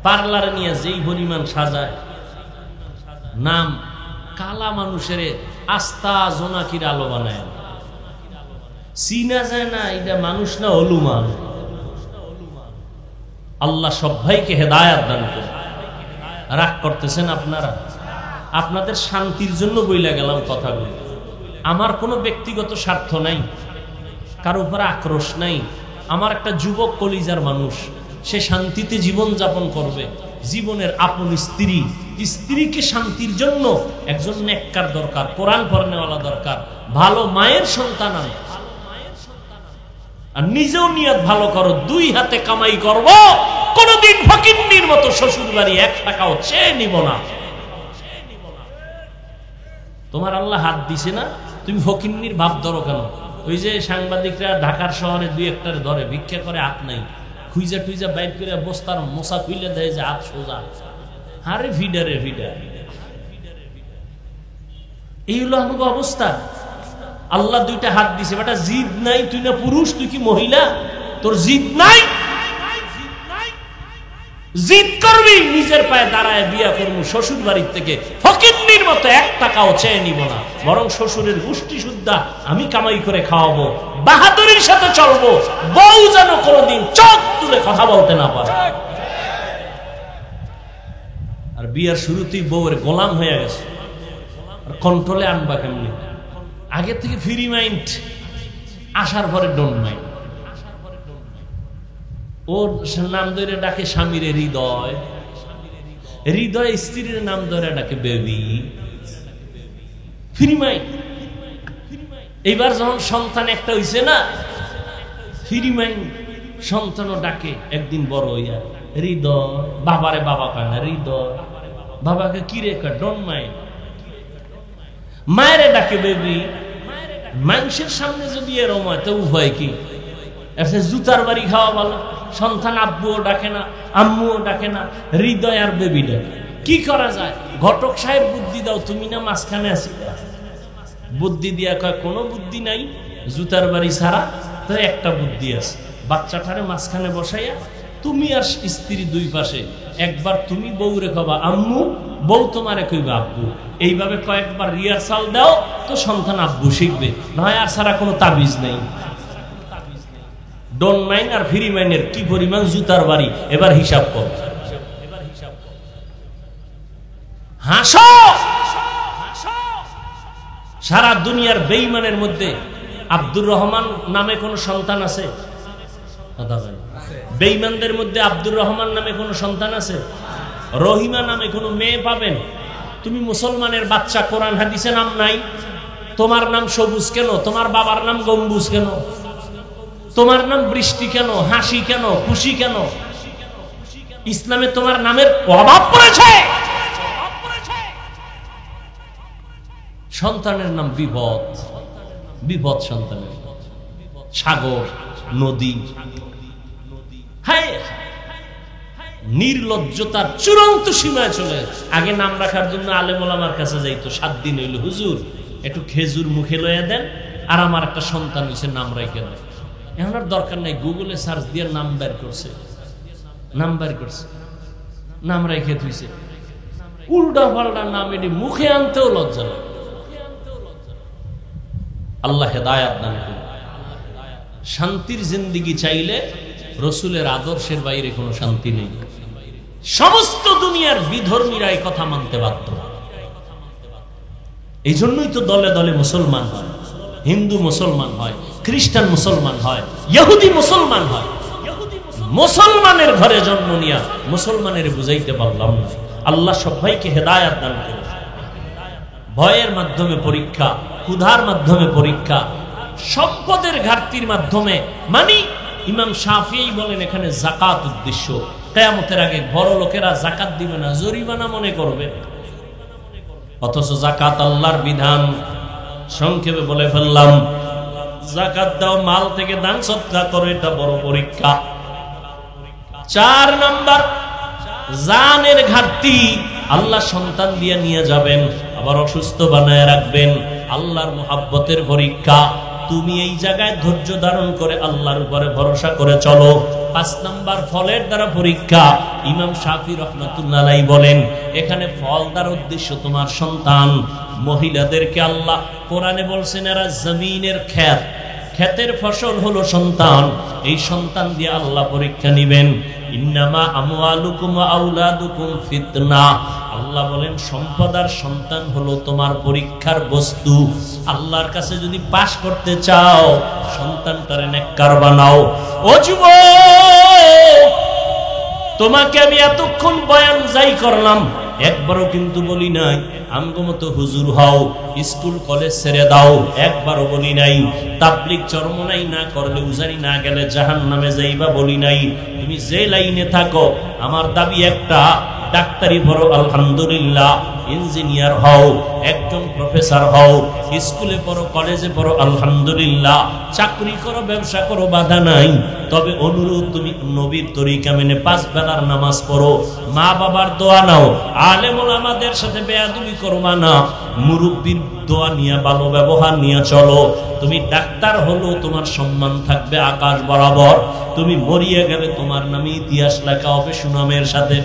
পার্লারে নিয়ে যেই পরিমাণ সাজায়, নাম কালা মানুষের আস্তা জোনাকির আলো বানায়, চিনা যায় না এটা মানুষ না হলুমান। আল্লাহ সবাইকে হেদায়াত দান করুন। রাগ করতেছেন আপনারা? আপনাদের শান্তির জন্য বইলা গেলাম কথাগুলো। আমার কোনো ব্যক্তিগত স্বার্থ নাই, কারো উপরে আক্রোশ নাই। আমার একটা যুবক কলিজার মানুষ, সে শান্তিতে জীবন যাপন করবে। জীবনের আপন স্ত্রীকে শান্তির জন্য একজন নেককার দরকার, কোরআন পড়নেওয়ালা দরকার, ভালো মায়ের সন্তান। আর নিজেও নিয়ত ভালো করো, 2 হাতে কামাই করব, কোনদিন ফকিন্নির মতো শ্বশুর বাড়ি 1 টাকাও চেয়ে নিব না। তোমার আল্লাহ হাত দিছে না, তুমি ফকিন্নির ভাব ধরো কেন? ওই যে সাংবাদিকরা ঢাকার শহরে 2-1টার ধরে ভিক্ষা করে, হাত নাই, খুইজা টুইজা বাইর করে বস্তার মশা খুইলে দেয় যে হাত সোজা। আরে ভিডারে ভিডা, এই হলো আমাকে অবস্থা। আল্লাহ 2টা হাত দিছে, বেটা জিদ নাই, তুই না পুরুষ, তুই কি মহিলা? তোর জিদ নাই, জিদ করবি, নিজের পায়ে দাঁড়ায় বিয়া করবো, শ্বশুর বাড়ির থেকে ফকিন্নির মতো 1 টাকাও চেয়ে নিব না, বরং শ্বশুরের গোষ্ঠী সুদ্ধা আমি কামাই করে খাওয়াবো, বাহাদুরির সাথে চলবো, বউ যেন কোনোদিন চোখ তুলে কথা বলতে না পারে। আর বিয়ার শুরুতেই বউয়ের গোলাম হয়ে গেছে, কন্ট্রোলে আনবা কেমনি? আগে থেকে ফ্রি মাইন্ড, আসার পরে ডোন্ট মাইন্ড। ওর নাম ধরে ডাকে স্বামীর হৃদয়, হৃদয় স্ত্রীর নাম ধরে ডাকে বেবি, ফ্রি মাইন্ড। এইবার যখন সন্তান একটা হইছে না, ফ্রি মাইন্ড, সন্তানও ডাকে একদিন বড় হইয়া হৃদয়, বাবারে বাবা কয় না, হৃদয়, বাবাকে কি রে কয় ডোন্ট মাইন্ড, মায়েরে ডাকে বেবি। মানুষের সামনে যদি এরম হয় তো উভয় কি? জুতার বাড়ি খাওয়া ভালো। সন্তান আব্বুও ডাকে না, আম্মুও ডাকে না, হৃদয় আর বেবি ডাকে। কি করা যায়? ঘটক সাহেব বুদ্ধি দাও, তুমি না মাঝখানে আছি। বুদ্ধি দিয়া কয় কোনো বুদ্ধি নাই, জুতার বাড়ি ছাড়া তো একটা বুদ্ধি আছে, বাচ্চাটারে মাঝখানে বসাইয়া তুমি আর স্ত্রী 2 পাশে, একবার তুমি বউরে কবা আম্মু, বউ তোমারে কইবা আব্বু, এইভাবে কয়েকবার রিহার্সাল দাও তো সন্তান আব্বু শিখবে, নয় আর ছাড়া কোনো তাবিজ নেই। ডোন্ট মাইন্ড আর ফ্রি মাইন্ডের কি পরিমাণ জুতার বাড়ি, এবার হিসাব কর। হাসো, সারা দুনিয়ার বেঈমানের মধ্যে আব্দুর রহমান নামে কোন সন্তান আছে? বেঈমানদের মধ্যে আব্দুর রহমান নামে কোন সন্তান আছে? রহিমা নামে কোন মেয়ে পাবেন? তুমি মুসলমানের বাচ্চা, কোরআন হাদিসে নাম নাই, তোমার নাম সবুজ কেন? তোমার বাবার নাম গম্বুজ কেন? তোমার নাম বৃষ্টি কেন? হাসি কেন? খুশি কেন? ইসলামে তোমার নামের অভাব পড়েছে। সন্তানের নাম বিপদ, বিপদ সন্তানের, সাগর, নদী। হ্যাঁ, নির্লজ্জতার চূড়ান্ত সীমায় চলে। আগে নাম রাখার জন্য আলেম ওলামার কাছে যাইতো, 7 দিন হইল, হুজুর একটু খেজুর মুখে লইয়া দেন, আর আমার একটা সন্তান হয়েছে, নাম রাইখে দেন। এখন আর দরকার নাই, গুগলে সার্চ দিয়ে নাম বের করছে, নাম বের করছে, নাম রাইখে দিয়েছে। উল্টা পাল্টা নাম, এটি মুখে আনতেও লজ্জা লাগে। আল্লাহ হেদায়াত দান করুন। শান্তির জিন্দেগি চাইলে রসুলের আদর্শের বাইরে কোনো শান্তি নেই। সমস্ত দুনিয়ার বিধর্মীরা এই কথা মানতে বাধ্য। এই জন্যই তো দলে দলে মুসলমান হয়, হিন্দু মুসলমান হয়, খ্রিস্টান মুসলমান হয়, ইহুদি মুসলমান হয়। মুসলমানের ঘরে জন্ম নিয়া মুসলমানের বুঝাইতে পারলাম না। আল্লাহ সবাইকে হেদায়াত দান করুন। ভয়ের মাধ্যমে পরীক্ষা, ক্ষুধার মাধ্যমে পরীক্ষা, সম্পদের ঘাটতির মাধ্যমে, মানে ইমাম শাফিঈ বলেন এখানে যাকাত উদ্দেশ্য। কিয়ামতের আগে বড় লোকেরা যাকাত দিবে না, জরিমানা মনে করবে, অথচ যাকাত আল্লাহর বিধান। সংক্ষেপে বলে ফেললাম, যাকাত দাও, মাল থেকে দান সদকা করো, এটা বড় পরীক্ষা। 4 নাম্বার, জানের ঘাটতি, আল্লাহ সন্তান দিয়ে নিয়ে যাবেন, আবার অসুস্থ বানায় রাখবেন, আল্লাহর মুহাব্বতের পরীক্ষা। তুমি এই জায়গায় ধৈর্য ধারণ করে আল্লাহর উপরে ভরসা করে চলো। 5 নাম্বার ফলের দ্বারা পরীক্ষা। ইমাম শাফি রাহমাতুল্লাহ আলাইহি বলেন এখানে ফল দ্বারা উদ্দেশ্য তোমার সন্তান। মহিলাদেরকে আল্লাহ কোরআনে বলছেন এরা জমিনের ক্ষেতের ফসল হলো সন্তান। এই সন্তান দিয়ে আল্লাহ পরীক্ষা নেবেন। ইন্নামা আমওয়ালুকুম ওয়া আওলাদুকুম ফিতনা। আল্লাহ বলেন সম্পদ আর সন্তান হলো তোমার পরীক্ষার বস্তু। আল্লাহর কাছে যদি পাস করতে চাও সন্তানটারে নেককার বানাও। ও যুবক, তোমাকে আমি এতক্ষণ বয়ান যাই করলাম একবারও কিন্তু বলি নাই আমগো মতো হুজুর হও, স্কুল কলেজ ছেড়ে দাও, একবারও বলি নাই। তাবলীগ চরমনাই না করলে উজানি না গেলে জাহান্নামে যাইবা বলি নাই। তুমি যে লাইনে থাকো আমার দাবি একটা, ডাক্তারি পড়ো আলহামদুলিল্লাহ, ইঞ্জিনিয়ার হও, একজন প্রফেসর হও, স্কুলে পড়ো কলেজে পড়ো আলহামদুলিল্লাহ, চাকরি করো ব্যবসা করো বাধা নাই। তবে অনুরোধ তুমি নবীর তরিকা মেনে 5 বেলার নামাজ পড়ো, মা বাবার দোয়া নাও, আলেম ওলামাদের সাথে বেয়াদবি করবা না, মুরব্বির দোয়া নিয়ে ভালো ব্যবহার নিয়ে চলো। তুমি ডাক্তার হলো তোমার সম্মান থাকবে আকাশ বরাবর। তুমি মরিয়ে গেলে তোমার নামে ইতিহাস লেখা হবে সুনামের সাথে।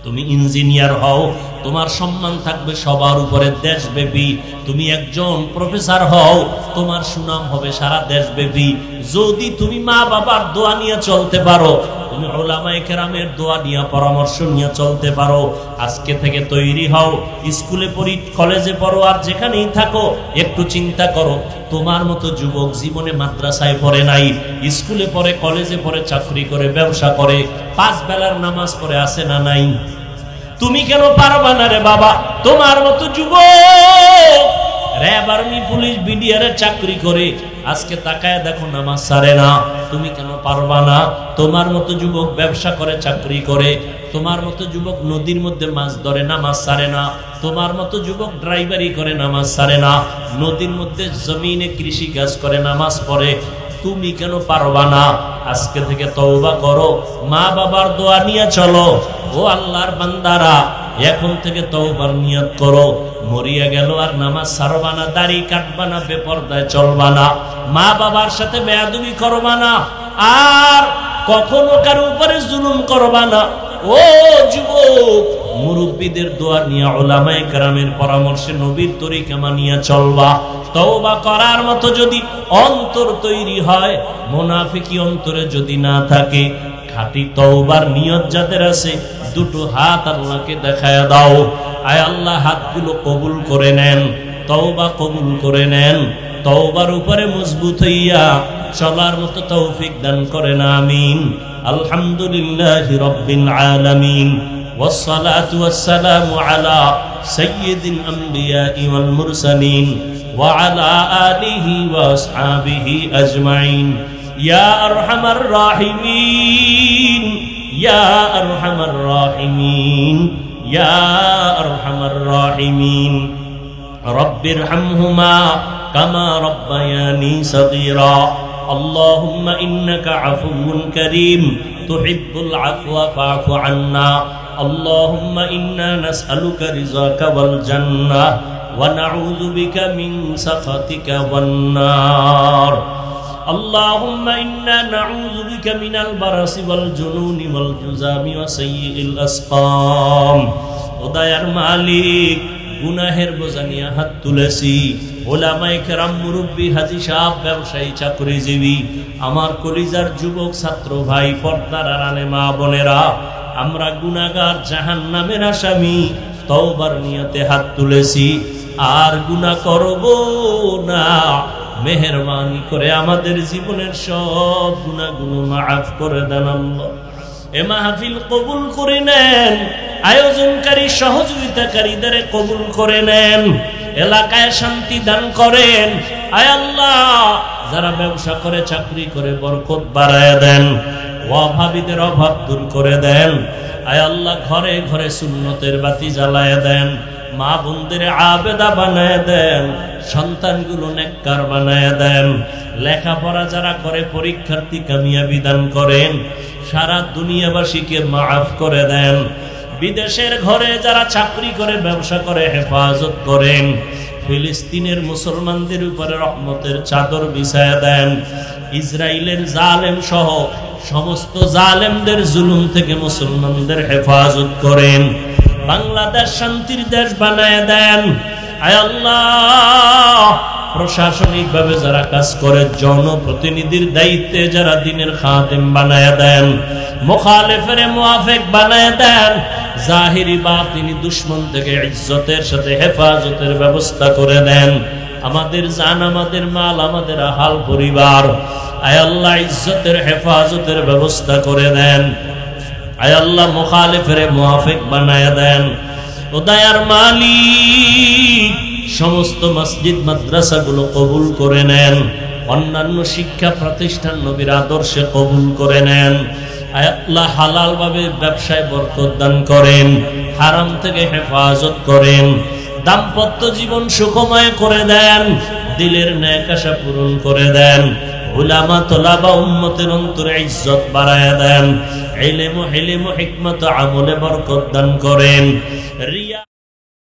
তুমি ইঞ্জিনিয়ার হও তোমার সম্মান থাকবে সবার উপরে দেশব্যাপী। তুমি একজন প্রফেসর হও তোমার সুনাম হবে সারা দেশব্যাপী। যদি তুমি মা বাবার দোয়া নিয়ে চলতে পারো, তুমি উলামায়ে কেরামের দোয়া নিয়ে পরামর্শ নিয়ে চলতে পারো, আজকে থেকে তৈরি হও। স্কুলে পড়ি কলেজে পড়ো আর যেখানেই থাকো একটু চিন্তা করো তোমার মতো যুবক জীবনে মাদ্রাসায় পড়ে নাই, স্কুলে পড়ে কলেজে পড়ে চাকরি করে ব্যবসা করে 5 বেলার নামাজ পড়ে আছে না নাই? তুমি কেন পারবা না রে বাবা? তোমার মতো যুবক র‍্যাব আর্মি পুলিশ বিডিআরে চাকরি করে আজকে তাকায় দেখো নামাজ ছাড়ে না। তুমি কেন পারবা না? তোমার মতো যুবক ব্যবসা করে চাকরি করে, তোমার মতো যুবক নদীর মধ্যে মাছ ধরে নামাজ ছাড়ে না, তোমার মতো যুবক ড্রাইভারি করে নামাজ ছাড়ে না, নদীর মধ্যে জমিনে কৃষি কাজ করে নামাজ পড়ে। তুমি কেন পারবা না? আজকে থেকে তওবা করো, মা বাবার দোয়া নিয়ে চলো। ও আল্লাহর বান্দারা এখন থেকে তওবার নিয়ত করো। মরিয়া গেল আর নামাজ ছাড়বা না, দাড়ি কাটবা না, বেপরদায় চলবা না, মা বাবার সাথে বেয়াদবি করবা না, আর কখনো কারো উপরে জুলুম করবা না। ও যুবক, মুরব্বীদের দোয়া নিয়ে উলামায়ে কেরামের পরামর্শে নবীর তরিকা মানিয়া চলবা। তওবা করার মতো যদি অন্তর তৈরি হয়, মুনাফিকি অন্তরে যদি না থাকে, খাঁটি তওবার নিয়ত যাদের আছে দুটো হাত আল্লাহকে দেখায়া দাও। আয় আল্লাহ হাতগুলো কবুল করে নেন, তওবা কবুল করে নেন, তওবার উপরে মজবুত হইয়া চলার মতো তৌফিক দান করেন আমিন। আলহামদুলিল্লাহি রাব্বিল আলামিন والصلاة والسلام على سيد الأنبياء والمرسلين وعلى آله وأصحابه أجمعين يا أرحم الراحمين يا أرحم الراحمين يا أرحم الراحمين رب ارحمهما كما ربياني صغيرا اللهم إنك عفو كريم تحب العفو فاعف عنا اللهم إنا نسألك رضاك والجنة ونعوذ بك من سخطك والنار اللهم إنا نعوذ بك من البرص والجنون والجذام وسيء الأسقام ওদায়ার মালিক গুনাহের বোঝা নিয়ে হাত তুলেছি, ওলামায়ে কেরাম, মুরব্বী, হাজী সাহেব, ব্যবসায়ী, চাকরিজীবী, আমার কলিজার যুবক ছাত্র ভাই, পর্দার আড়ালে মা বোনেরা, আমরা গুনাহগার, জাহান্নামের আসামি, তওবার নিয়তে হাত তুলেছি, আর গুনাহ করব না। মেহেরবানি করে আমাদের জীবনের সব গুনাহগুলো মাফ করে দেন আল্লাহ। এ মাহফিল কবুল করে নেন, আয়োজনকারী সহযোগিতাকারীদের কবুল করে নেন, এলাকায় শান্তি দান করেন। আয় আল্লাহ, যারা ব্যবসা করে চাকরি করে বরকত বাড়ায় দেন, অভাবীদের অভাব দূর করে দেন। আয় আল্লাহ, ঘরে ঘরে সুন্নতের বাতি জ্বালায় দেন, মা বোনদের আবেদা বানায় দেন, সন্তানগুলো নেককার বানায় দেন। লেখাপড়া যারা করে পরীক্ষার্থী কামিয়াবি দান করেন, সারা দুনিয়াবাসীকে মাফ করে দেন। বিদেশের ঘরে যারা চাকরি করে ব্যবসা করে হেফাজত করেন, ফিলিস্তিনের মুসলমানদের উপরে রহমতের চাদর বিছায়া দেন। ইসরায়েলের জালেম সহ সমস্ত জালেমদের জুলুম থেকে মুসলমানদের হেফাজত করেন। বাংলাদেশ শান্তির দেশ বানায় দেন। আয় আল্লাহ, প্রশাসনিকভাবে যারা কাজ করে, জনপ্রতিনিধির দায়িত্বে যারা দিনের খাদেম বানায় দেন, মুখালিফের মুআফিক বানায় দেন। জাহিরি বাতিনি দুশমন থেকে ইজ্জতের সাথে হেফাজতের ব্যবস্থা করে দেন। আমাদের জান, আমাদের মাল, আমাদের আহাল পরিবার, আয় আল্লাহ ইজ্জতের হেফাজতের ব্যবস্থা করে দেন। আয় আল্লাহ মুখালিফের মুআফিক বানায় দেন। ও দয়ার মালিক, সমস্ত মসজিদ মাদ্রাসাগুলো কবুল করে নেন। অন্যান্য শিক্ষা প্রতিষ্ঠান নবীর আদর্শে কবুল করে নেন। আয় আল্লাহ হালাল ভাবে ব্যবসায় বরকত দান করেন, হারাম থেকে হেফাজত করেন। দাম্পত্য জীবন সুখময় করে দেন, দিলের নেক আশা পূরণ করে দেন। উলামা তোলাবা উম্মতের অন্তরে ইজ্জত বাড়ায় দেন। ইলম ও হিকমত আমলে বরকত দান করেন। রিয়া